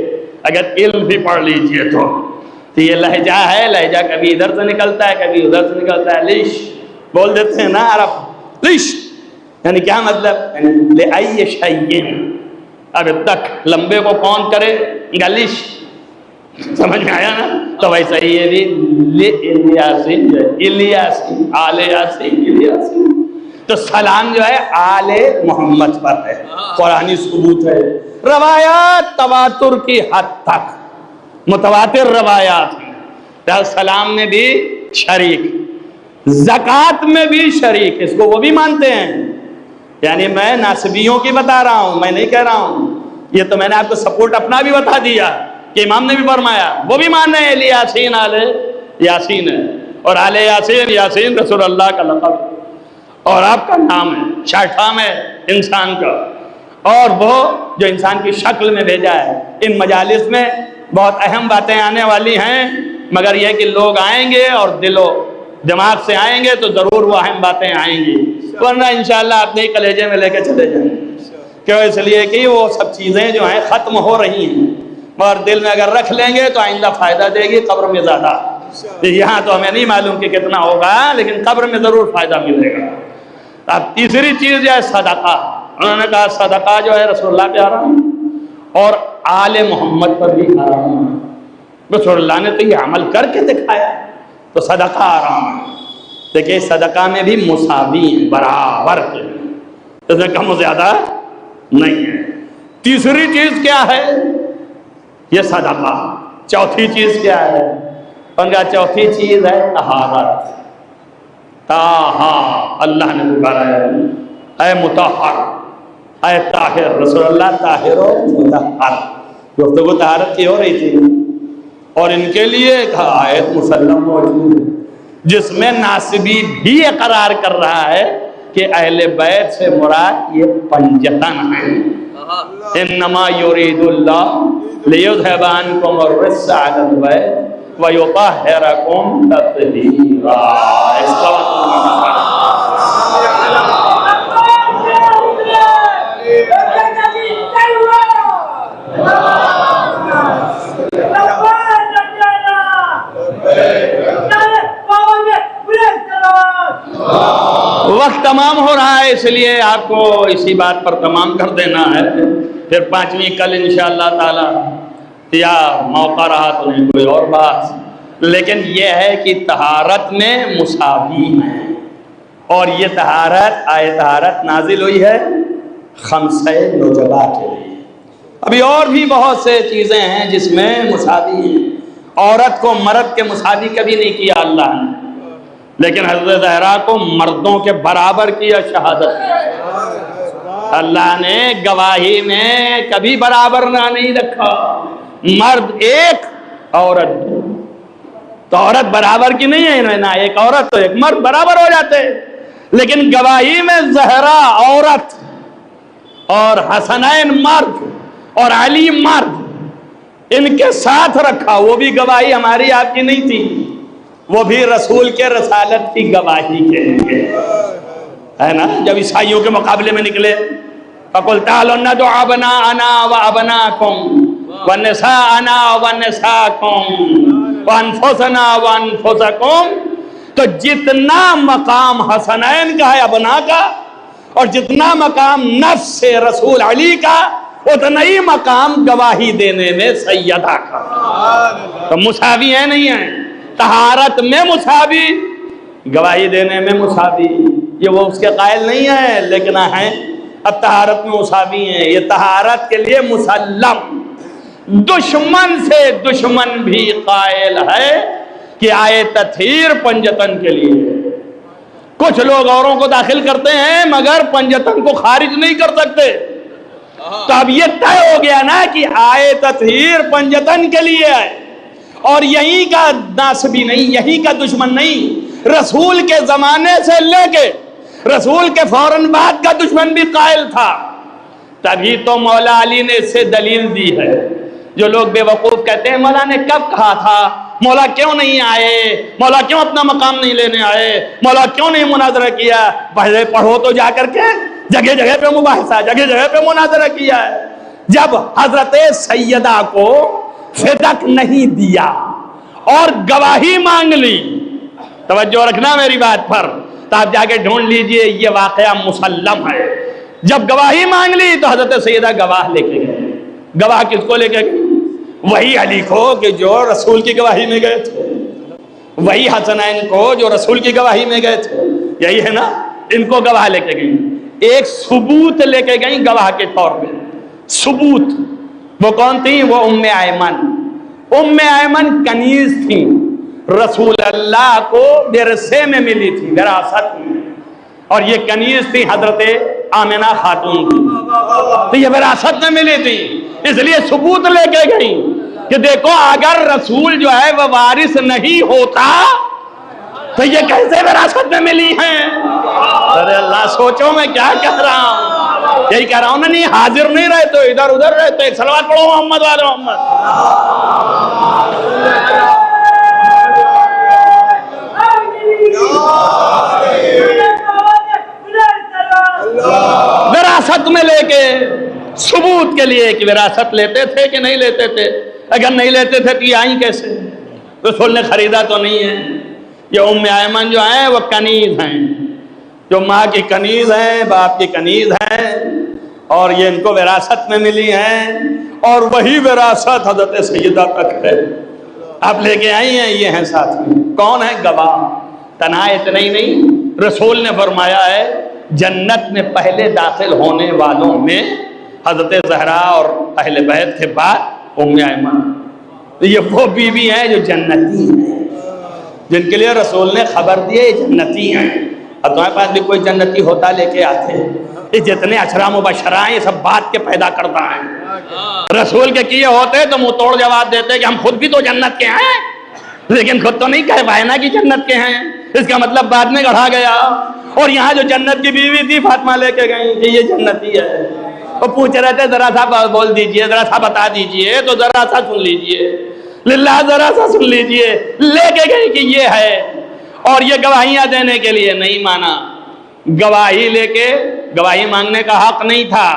اگر علم بھی پڑھ لیجئے تو یہ لہجہ ہے، لہجہ کبھی ادھر سے نکلتا ہے کبھی ادھر سے نکلتا ہے، لیش بول دیتے ہیں نا عرب، لیش یعنی کیا مطلب؟ لأی شیئن، اب تک لمبے کو کون کرے گلیش، سمجھ میں آیا نا؟ تو ویسا ہی یہ بھی الیاسین، الیاسین آل یاسین الیاسین، تو سلام جو ہے آل محمد پر ہے، قرآنی ثبوت ہے، روایات تواتر کی حد تک متواتر روایات ہیں، سلام میں بھی شریک، زکوٰۃ میں بھی شریک، اس کو وہ بھی مانتے ہیں، یعنی میں ناسبیوں کی بتا رہا ہوں، میں نہیں کہہ رہا ہوں، یہ تو میں نے آپ کو سپورٹ اپنا بھی بتا دیا کہ امام نے بھی فرمایا، وہ بھی مان رہے ہیں یاسین آل یاسین ہے، اور آل یاسین، یاسین رسول اللہ کا لقب اور آپ کا نام ہے، شاٹام ہے انسان کا، اور وہ جو انسان کی شکل میں بھیجا ہے۔ ان مجالس میں بہت اہم باتیں آنے والی ہیں، مگر یہ کہ لوگ آئیں گے اور دل و دماغ سے آئیں گے تو ضرور وہ اہم باتیں آئیں گی، ورنہ انشاءاللہ اپنے ہی کلیجے میں لے کے چلے جائیں، کیوں؟ اس لیے کہ وہ سب چیزیں جو ہیں ختم ہو رہی ہیں، اور دل میں اگر رکھ لیں گے تو آئندہ فائدہ دے گی، قبر میں زیادہ، یہاں تو ہمیں نہیں معلوم کہ کتنا ہوگا، لیکن قبر میں ضرور فائدہ ملے گا۔ اب تیسری چیز جو ہے صدقہ، انہوں نے کہا صدقہ جو ہے رسول اللہ پہ حرام اور آل محمد پر بھی حرام ہے، رسول اللہ نے تو یہ عمل کر کے دکھایا، تو صدقہ حرام ہے۔ دیکھیں صدقہ میں بھی مساوی ہیں، برابر کے، اس میں کم و زیادہ نہیں ہے۔ تیسری چیز کیا ہے؟ یہ صدقہ۔ چوتھی چیز کیا ہے؟ ان کا چوتھی چیز ہے طہارت، تاہا، اللہ نے پکارا ہے اے مطہر، اے طاہر، رسول اللہ طاہر و مطہر، گفتگو طہارت کی ہو رہی تھی، اور ان کے لیے ایک آیت مسلم موجود ہے جس میں ناسبی بھی اقرار کر رہا ہے کہ اہل بیت سے مراد یہ پنجتن ہے، انما یرید اللہ لیذھب عنکم الرجس اہل البیت وَيُطَهِّرَكُمْ تَطْهِيرًا۔ وقت تمام ہو رہا ہے، اس لیے آپ کو اسی بات پر تمام کر دینا ہے، پھر پانچویں کل انشاءاللہ تعالی، یا موقع رہا تو نہیں کوئی اور بات، لیکن یہ ہے کہ طہارت میں مساوی ہے، اور یہ طہارت، آیت طہارت نازل ہوئی ہے خمسہ نجبہ کے لیے۔ ابھی اور بھی بہت سے چیزیں ہیں جس میں مساوی ہیں، عورت کو مرد کے مساوی کبھی نہیں کیا اللہ نے، لیکن حضرت زہرا کو مردوں کے برابر کیا شہادت، اللہ نے گواہی میں کبھی برابر نہ نہیں رکھا، مرد ایک عورت دو، تو عورت برابر کی نہیں ہے نا، ایک عورت تو ایک مرد برابر ہو جاتے، لیکن گواہی میں زہرا عورت اور حسنین مرد اور علی مرد، ان کے ساتھ رکھا، وہ بھی گواہی ہماری آپ کی نہیں تھی، وہ بھی رسول کے رسالت کی گواہی کے لیے ہے نا۔ جب عیسائیوں کے مقابلے میں نکلے فَقُلْ تَعَالَوْا نَدْعُ أَبْنَاءَنَا وَأَبْنَاءَكُمْ وَنِسَاءَنَا وَنِسَاءَكُمْ وَأَنفُسَنَا وَأَنفُسَكُمْ، تو جتنا مقام حسنین کا ہے ابنا کا، اور جتنا مقام نفس سے رسول علی کا، اتنا ہی مقام گواہی دینے میں سیدہ کا، تو مساوی ہے نہیں ہے، طہارت میں مساوی، گواہی دینے میں مساوی، یہ وہ اس کے قائل نہیں ہے لیکن ہیں اب طہارت میں مساوی ہیں، یہ طہارت کے لیے مسلم، دشمن سے دشمن بھی قائل ہے کہ آئے تطہیر پنجتن کے لیے ہے۔ کچھ لوگ اوروں کو داخل کرتے ہیں مگر پنجتن کو خارج نہیں کر سکتے، تو اب یہ طے ہو گیا نا کہ آئے تطہیر پنجتن کے لیے ہے، اور یہی کا ناسبی نہیں، یہی کا دشمن نہیں، رسول کے زمانے سے لے کے رسول کے فوراً بعد کا دشمن بھی قائل تھا۔ تبھی تو مولا علی نے اس سے دلیل دی ہے۔ جو لوگ بے وقوف کہتے ہیں مولا نے کب کہا تھا، مولا کیوں نہیں آئے، مولا کیوں اپنا مقام نہیں لینے آئے، مولا کیوں نہیں مناظرہ کیا، پہلے پڑھو تو جا کر کے، جگہ جگہ پہ مباحثہ، جگہ جگہ پہ مناظرہ کیا ہے۔ جب حضرت سیدہ کو فدق نہیں دیا اور گواہی مانگ لی، توجہ رکھنا میری بات پر، تو آپ جا کے ڈھونڈ لیجئے یہ واقعہ مسلم ہے۔ جب گواہی مانگ لی تو حضرت سیدہ گواہ لے کے گئے۔ گواہ کس کو لے کے گئے؟ وہی علی کو کہ جو رسول کی گواہی میں گئے تھے، وہی حسنین کو جو رسول کی گواہی میں گئے تھے، یہی ہے نا، ان کو گواہ لے کے گئیں۔ ایک ثبوت لے کے گئیں گواہ کے طور پہ، ثبوت۔ وہ کون تھی؟ وہ ام ایمن۔ ام ایمن کنیز تھی، رسول اللہ کو ورثے میں ملی تھی، وراثت میں، اور یہ کنیز تھی حضرت آمنہ خاتون کی، تو یہ وراثت میں ملی تھی، اس لیے ثبوت لے کے گئی کہ دیکھو اگر رسول جو ہے وہ وارث نہیں ہوتا تو یہ کیسے وراثت میں ملی ہیں۔ ارے اللہ، سوچو میں کیا کہہ رہا ہوں، یہی کہہ رہا ہوں نا، نہیں حاضر نہیں رہتے، ادھر ادھر رہتے۔ صلوات پڑھو محمد وعلی محمد۔ وراثت میں لے کے، ثبوت کے لیے کہ وراثت لیتے تھے کہ نہیں لیتے تھے، اگر نہیں لیتے تھے تو یہ آئیں کیسے، رسول نے خریدا تو نہیں ہے۔ یہ ام ایمن جو ہیں وہ کنیز ہیں، جو ماں کی کنیز ہیں، باپ کی کنیز ہیں، اور یہ ان کو وراثت میں ملی ہیں، اور وہی وراثت حضرت سیدہ تک ہے۔ آپ لے کے آئی ہیں، یہ ہیں ساتھ میں، کون ہے؟ گواہ۔ تنہا اتنا ہی نہیں، رسول نے فرمایا ہے جنت میں پہلے داخل ہونے والوں میں حضرت زہرا اور اہل بیت کے بعد ام ایمن، یہ وہ بیوی ہیں جو جنتی ہیں، جن کے لیے رسول نے خبر دی ہے یہ جنتی ہیں۔ اب تمہارے پاس بھی کوئی جنتی ہوتا لے کے آتے، یہ جتنے اشرا مبشرہ ہیں یہ سب بات کے پیدا کرتا ہے۔ رسول کے کیے ہوتے تو منہ توڑ جواب دیتے کہ ہم خود بھی تو جنت کے ہیں، لیکن خود تو نہیں کہہ پائے نا کہ جنت کے ہیں، اس کا مطلب بعد میں گڑھا گیا۔ اور یہاں جو جنت کی بیوی تھی فاطمہ لے کے گئی کہ یہ جنتی ہے، وہ پوچھ رہے تھے ذرا سا بول دیجئے، ذرا سا بتا دیجئے، تو ذرا سا سن لیجئے، للہ ذرا سا سن لیجئے، لے کے گئی کہ یہ ہے، اور یہ گواہیاں دینے کے لیے نہیں مانا۔ گواہی لے کے، گواہی مانگنے کا حق نہیں تھا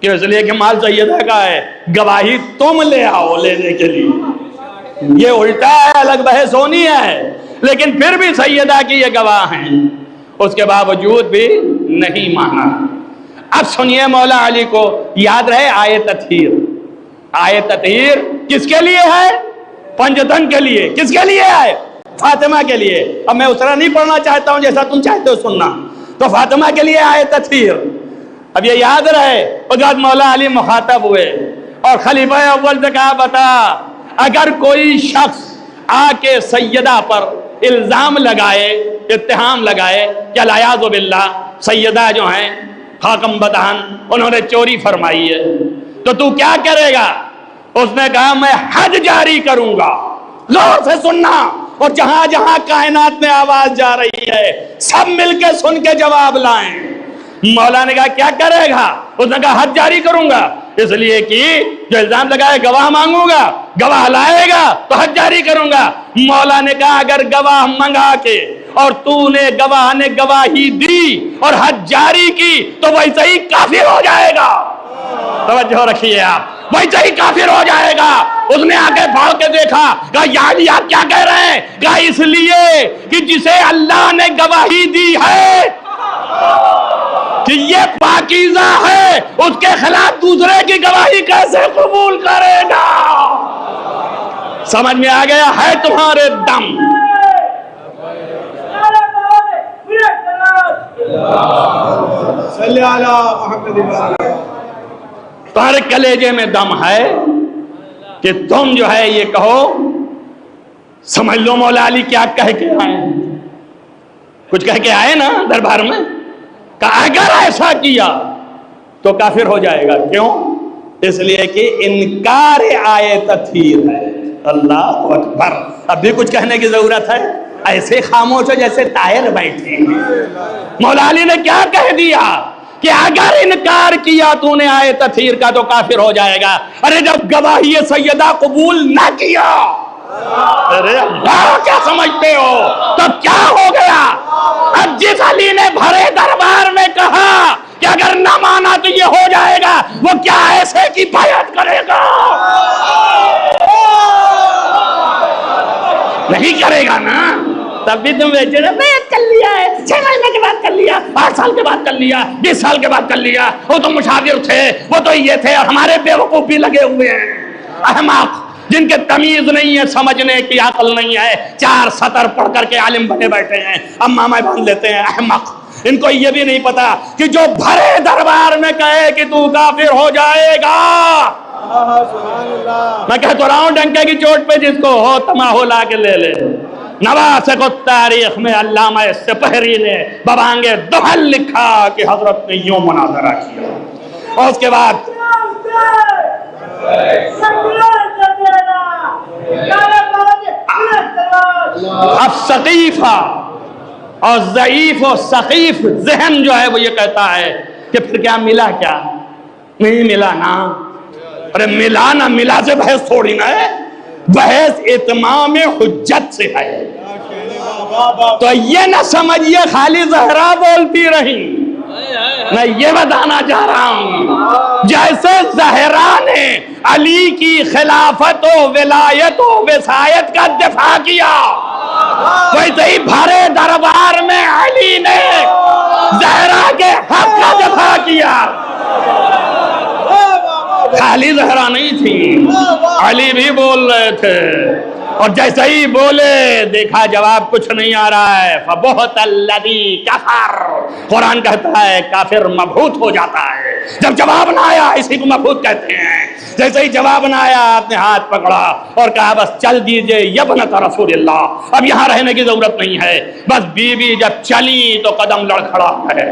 کہ اس لیے کہ مال سیدہ کا ہے، گواہی تم لے آؤ لینے کے لیے، یہ الٹا ہے، الگ بحث ہونی ہے، لیکن پھر بھی سیدہ کی یہ گواہ ہیں، اس کے باوجود بھی نہیں مانا۔ اب سنیے مولا علی کو یاد رہے آیت تطہیر، آیت تطہیر کس کے لیے ہے؟ پنجتن کے لیے۔ کس کے لیے ہے؟ فاطمہ کے لیے۔ اب میں اسرا نہیں پڑھنا چاہتا ہوں جیسا تم چاہتے ہو سننا، تو فاطمہ کے لیے آیت تطہیر۔ اب یہ یاد رہے، اس بعد مولا علی مخاطب ہوئے اور خلیفہ اول سے کہا بتا اگر کوئی شخص آ کے سیدہ پر الزام لگائے، اتہام لگائے کہ العیاذ باللہ سیدہ جو ہیں خاکم بدہن انہوں نے چوری فرمائی ہے، تو کیا کرے گا؟ اس نے کہا میں حج جاری کروں گا۔ زور سے سننا، اور جہاں جہاں کائنات میں آواز جا رہی ہے سب مل کے سن کے جواب لائیں۔ مولا نے کہا کیا کرے گا؟ اس نے کہا حج جاری کروں گا، اس لیے کہ جو الزام لگائے گواہ مانگوں گا، گواہ لائے گا تو حج جاری کروں گا۔ مولا نے کہا اگر گواہ منگا کے اور تو نے گواہ نے گواہی دی اور حج جاری کی تو ویسے ہی کافر ہو جائے گا۔ توجہ رکھیے آپ، ویسے ہی کافر ہو جائے گا۔ اس نے آگے بھاڑ کے دیکھا، کہا یعنی آپ کیا کہہ رہے ہیں؟ کہا اس لیے کہ جسے اللہ نے گواہی دی ہے کہ یہ پاکیزہ ہے، اس کے خلاف دوسرے کی گواہی کیسے قبول کرے گا؟ سمجھ میں آ گیا ہے تمہارے دم؟ صلی علی محمد تمہارے کلیجے میں دم ہے کہ تم جو ہے یہ کہو سمجھ لو مولا علی کیا کہہ کے آئے ہیں. کچھ کہہ کے آئے نا دربار میں کہ اگر ایسا کیا تو کافر ہو جائے گا. کیوں؟ اس لیے کہ انکار آئے تطہیر ہے. اللہ اکبر. اب بھی کچھ کہنے کی ضرورت ہے؟ ایسے خاموش ہو جیسے طاہر بیٹھے ہیں. مولا علی نے کیا کہہ دیا کہ اگر انکار کیا تو نے آئے تطہیر کا تو کافر ہو جائے گا. ارے جب گواہی سیدہ قبول نہ کیا، ارے اللہ کیا سمجھتے ہو تب کیا ہو گیا؟ اب جس علی نے بھرے دربار میں کہا کہ اگر نہ مانا تو یہ ہو جائے گا، وہ کیا ایسے کی بیعت کرے گا؟ نہیں کرے گا نا. تب بھی تم بیچے بیعت کر لیا ہے، 6 مہینے کے بعد کر لیا، 8 سال کے بعد کر لیا، 20 سال کے بعد کر لیا. وہ تو مشاور تھے، وہ تو یہ تھے، اور ہمارے بیوقوف بھی لگے ہوئے ہیں احمق جن کے تمیز نہیں ہے، سمجھنے کی عقل نہیں ہے، 4 سطر پڑھ کر کے عالم بنے بیٹھے ہیں، امامہ باندھ لیتے ہیں. احمق. ان کو یہ بھی نہیں پتا کہ جو بھرے دربار میں کہے کہ تو کافر ہو جائے گا. میں کہتا رہا ہوں ڈنکے کی چوٹ پہ جس کو ہو تماہو لا کے لے لے. نواسق التاریخ میں علامہ سپہری نے ببانگ دہل لکھا کہ حضرت نے یوں مناظرہ کیا. اور اس کے بعد اب ثقیفہ اور ضعیف و سقیف ذہن جو ہے وہ یہ کہتا ہے کہ پھر کیا ملا؟ کیا نہیں ملا نا. ارے ملا نہ ملا سے بحث تھوڑی نہ ہے، بحث اتمام حجت سے ہے. تو یہ نہ سمجھیے خالی زہرا بولتی رہی. میں یہ بتانا چاہ رہا ہوں جیسے زہرا نے علی کی خلافت و ولایت و وصایت کا دفاع کیا، ویسے ہی بھرے دربار میں علی نے زہرا کے حق کا دفاع کیا. خالی زہرا نہیں تھی، علی بھی بول رہے تھے. اور جیسے ہی بولے دیکھا جواب کچھ نہیں آ رہا ہے. فَبُهْتَ الَّذِي كَفَرَ. قرآن کہتا ہے کافر مبہوت ہو جاتا ہے جب جواب نہ آیا. اسی کو مبہوت کہتے ہیں. جیسے ہی جواب نہ آیا آپ نے ہاتھ پکڑا اور کہا بس چل دیجئے یبنت رسول اللہ، اب یہاں رہنے کی ضرورت نہیں ہے. بس بیوی جب چلی تو قدم لڑکھڑا ہے.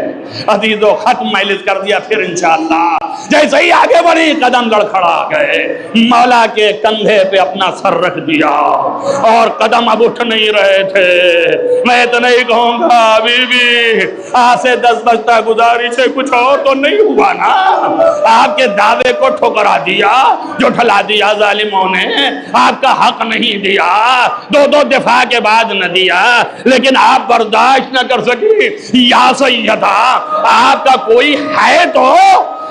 عزیزو ختم مجلس کر دیا پھر انشاءاللہ. جیسے ہی آگے بڑھی قدم لڑکھڑا گئے، مولا کے کندھے پہ اپنا سر رکھ دیا اور قدم اب اٹھ نہیں رہے تھے. میں تو نہیں کہوں گا بی بی آج سے 10 بجتا گزارش ہے، کچھ اور تو نہیں ہوا نا؟ آپ کے دعوے کو ٹھکرا دیا، جو ٹھلا دیا ظالموں نے. آپ کا حق نہیں دیا، 2 دفاع کے بعد نہ دیا، لیکن آپ برداشت نہ کر سکی. یا سیدہ آپ کا کوئی ہے تو؟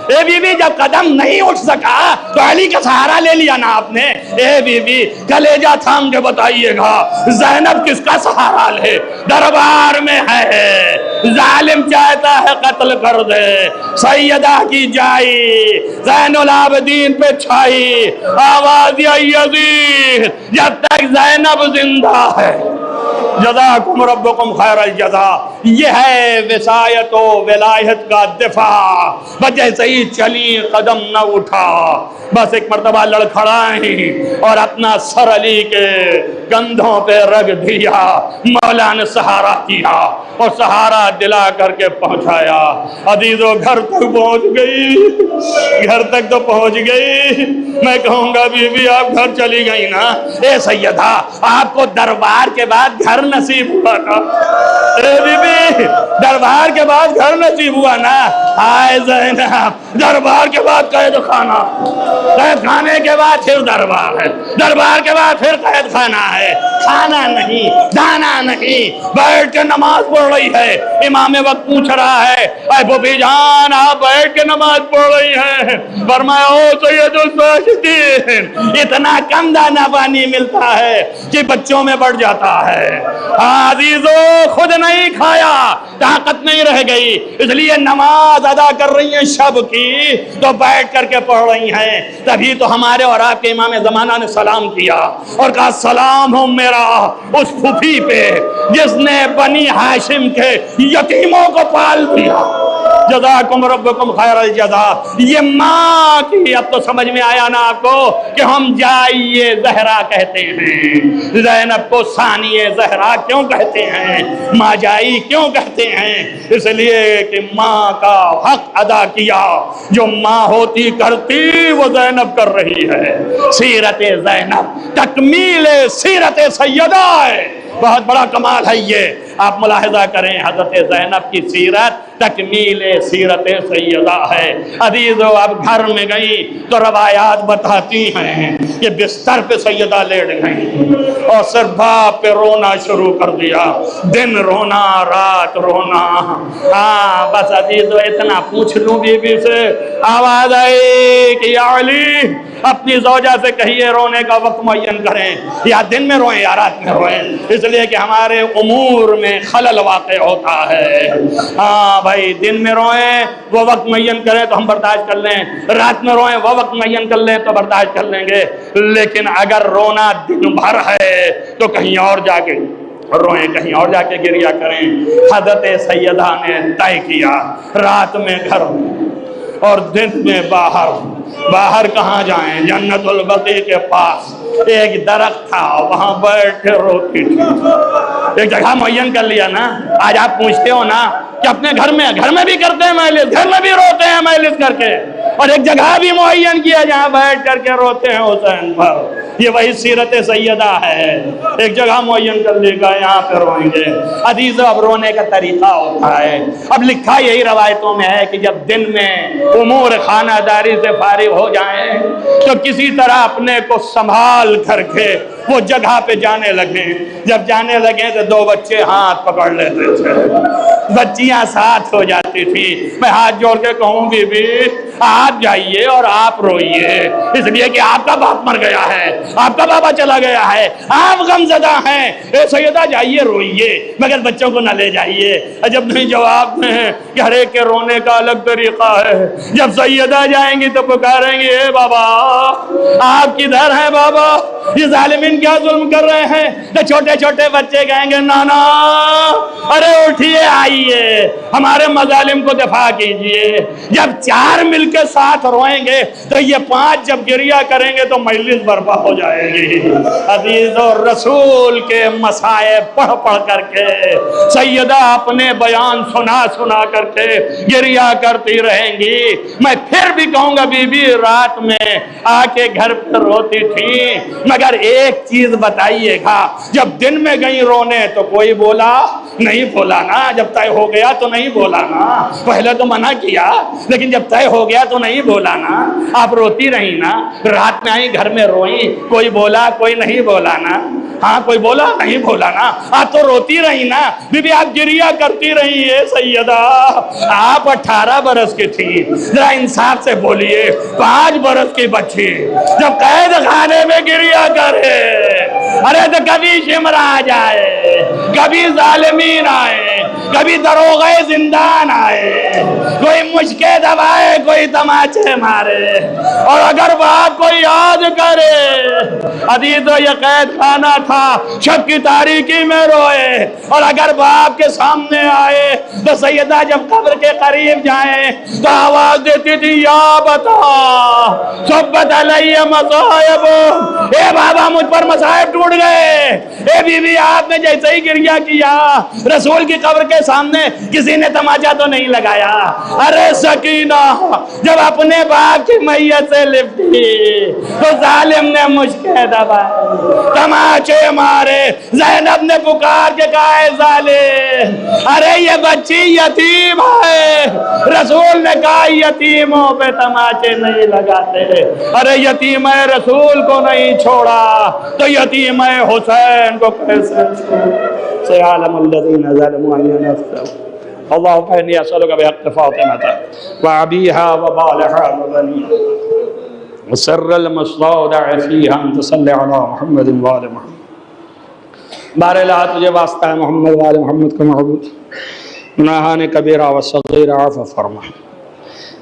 اے بی بی جب قدم نہیں اٹھ سکا تو علی کا سہارا لے لیا نا آپ نے. اے بی بی کلیجہ تھام کے بتائیے گا زینب کس کا سہارا لے؟ دربار میں ہے، ظالم چاہتا ہے قتل کر دے. سیدہ کی جائی زین العابدین پہ چھائی، آواز یزید جب تک زینب زندہ ہے. جزاکم ربکم خیر الجزا. یہ ہے وصایت و ولایت کا دفاع. بجے سے ہی چلی قدم نہ اٹھا، بس ایک مرتبہ لڑکھڑائیں اور اپنا سر علی کے کندھوں پہ رکھ دیا. مولا نے سہارا کیا اور سہارا دلا کر کے پہنچایا. عزیزو گھر تک پہنچ گئی، گھر تک تو پہنچ گئی. میں کہوں گا بی بی آپ گھر چلی گئی نا. اے سیدہ آپ کو دربار کے بعد گھر نصیب ہوا نا؟ اے بی بی دربار کے بعد گھر نصیب ہوا نا؟ ہائے زینب دربار کے بعد قید خانہ، قید خانے کے بعد پھر دربار ہے، دربار کے بعد پھر قید خانہ ہے. کھانا نہیں، دانا نہیں، بیٹھ کے نماز پڑھ رہی ہے. امام وقت پوچھ رہا ہے اے بوبی جان آپ بیٹھ کے نماز پڑھ رہی ہیں؟ فرمایا او سید الساجدین اتنا کم دانا پانی ملتا ہے کہ بچوں میں بڑھ جاتا ہے. عزیزو خود نہیں کھایا، طاقت نہیں رہ گئی، اس لیے نماز ادا کر رہی ہیں شب کی تو بیٹھ کر کے پڑھ رہی ہیں. تبھی تو ہمارے اور آپ کے امام زمانہ نے سلام کیا اور کہا سلام ہو میرا اس پھوپھی پہ جس نے بنی ہاشم ظالم کے یتیموں کو پال دیا۔ جزاکم ربکم خیر الجزا۔ یہ ماں کی اب تو سمجھ میں آیا نا آپ کو کہ ہم جائیے زہرا کہتے ہیں، زینب کو ثانیہ زہرا کیوں کہتے ہیں، ماں جائی کیوں کہتے ہیں؟ اس لیے کہ ماں کا حق ادا کیا، جو ماں ہوتی کرتی وہ زینب کر رہی ہے۔ سیرت زینب تکمیل سیرت سیدہ ہے، بہت بڑا کمال ہے یہ۔ آپ ملاحظہ کریں حضرت زینب کی سیرت تکمیل سیرت سیدہ ہے۔ عزیزو اب گھر میں گئی تو روایات بتاتی ہیں کہ بستر پہ سیدہ لیٹ گئی اور صرف باپ پہ رونا شروع کر دیا، دن رونا رات رونا۔ ہاں بس عزیزو اتنا پوچھ لوں بی بی سے، آواز آئی کہ یا علی اپنی زوجہ سے کہیے رونے کا وقت معین کریں، یا دن میں روئیں یا رات میں روئیں، اس لیے کہ ہمارے امور میں خلل واقع ہوتا ہے۔ ہاں بھائی دن میں روئیں وہ وقت معین کریں تو ہم برداشت کر لیں، رات میں روئیں وہ وقت معین کر لیں تو برداشت کر لیں گے، لیکن اگر رونا دن بھر ہے تو کہیں اور جا کے روئیں، کہیں اور جا کے گریہ کریں۔ حضرت سیدہ نے طے کیا رات میں گھر میں اور دن میں باہر۔ باہر کہاں جائیں؟ جنت البقیع کے پاس ایک درخت تھا، وہاں بیٹھے روتی تھی۔ ایک جگہ معین کر لیا نا۔ آج آپ پوچھتے ہو نا کہ اپنے گھر میں بھی کرتے ہیں مجلس، گھر میں بھی روتے ہیں مجلس کر کے، اور ایک جگہ بھی معین کیا جہاں بیٹھ کر کے روتے ہیں حسین پر۔ یہ وہی سیرت سیدہ ہے، ایک جگہ معین کر لے گا یہاں پہ روئیں گے۔ عزیزو اب رونے کا طریقہ ہوتا ہے، اب لکھا یہی روایتوں میں ہے کہ جب دن میں امور خانہ داری سے فارغ ہو جائیں تو کسی طرح اپنے کو سنبھال کر کے وہ جگہ پہ جانے لگے۔ جب جانے لگے تو دو بچے ہاتھ پکڑ لیتے تھے، بچیاں ساتھ ہو جاتی تھی۔ میں ہاتھ جوڑ کے کہوں بی بی آپ جائیے اور آپ روئیے، اس لیے کہ آپ کا باپ مر گیا ہے، آپ کا بابا چلا گیا ہے، آپ غمزدہ ہیں، اے سیدہ جائیے روئیے مگر بچوں کو نہ لے جائیے۔ جب نہیں جواب میں کہ ہر ایک کے رونے کا الگ طریقہ ہے۔ جب سیدہ جائیں گی تو پکاریں گے اے بابا آپ کدھر ہیں بابا، یہ ظالمین کیا ظلم کر رہے ہیں؟ تو چھوٹے چھوٹے بچے کہیں گے نانا ارے اٹھیے آئیے ہمارے مظالم کو دفاع کیجئے۔ جب چار مل کے ساتھ روئیں گے تو یہ پانچ جب گریہ کریں گے تو مجلس برپا ہو جائے گی۔ عزیزو رسول کے مصائب پڑھ پڑھ کر کے سیدہ اپنے بیان سنا سنا کر کے گریہ کرتی رہیں گی۔ میں پھر بھی کہوں گا بی بی رات میں آ کے گھر پر روتی تھی، مگر ایک چیز بتائیے گا جب دن میں گئی رونے تو کوئی بولا نہیں؟ بولا نا، جب طے ہو گیا تو نہیں بولا نا، پہلے تو منع کیا لیکن جب طے ہو گیا تو نہیں بولا نا، آپ روتی رہی نا، رات میں آئی گھر میں روئی، کوئی بولا کوئی نہیں بولا نا، ہاں کوئی بولا نہیں بولا نا، آپ تو روتی رہی نا بی بی، آپ گریہ کرتی رہی ہے سیدہ۔ آپ 18 برس کی تھی، ذرا انصاف سے بولیے 5 برس کی بچی جب قید خانے میں گریہ کرے، ارے تو کبھی شمر آ جائے، کبھی ظالمین آئے، کبھی دروغے زندان آئے، کوئی مشکے دبائے کوئی تماچے مارے، اور اگر باپ کو یاد کرے عزیزو یہ قید خانہ تھا، شب کی تاریکی میں روئے، اور اگر باپ کے سامنے آئے تو سیدہ جب قبر کے قریب جائیں تو آواز دیتی تھی یا بتا صبت علیہ مصائب، اے بابا مجھ پر مصائب ٹوٹ گئے، اے بی بی آپ نے جیسے ہی گریہ کیا رسول کی قبر کے سامنے کسی نے تماچا تو نہیں لگایا۔ ارے سکینہ جب اپنے باپ کی میت سے لپٹی تو ظالم نے مشکے دبائے، تماچے مارے، زینب نے پکار کے کہا اے ظالم ارے یہ بچی یتیم ہے، رسول نے کہا یتیموں پہ تماچے نہیں لگاتے، ارے یتیم رسول کو نہیں چھوڑا تو یتیم حسین کو کیسے چھوڑا؟ سيعلم الذين ظلموا أن ينفذوا اللهم إني أسألك بحق فاطمة وأبيها وبالها وبنيها وسر المستودع فيها أن تصلي على محمد وآل محمد۔ بارے تجھے واسطہ ہے محمد وآل محمد کا معبود، گناہان کبیرہ و صغیرہ عفو فرما۔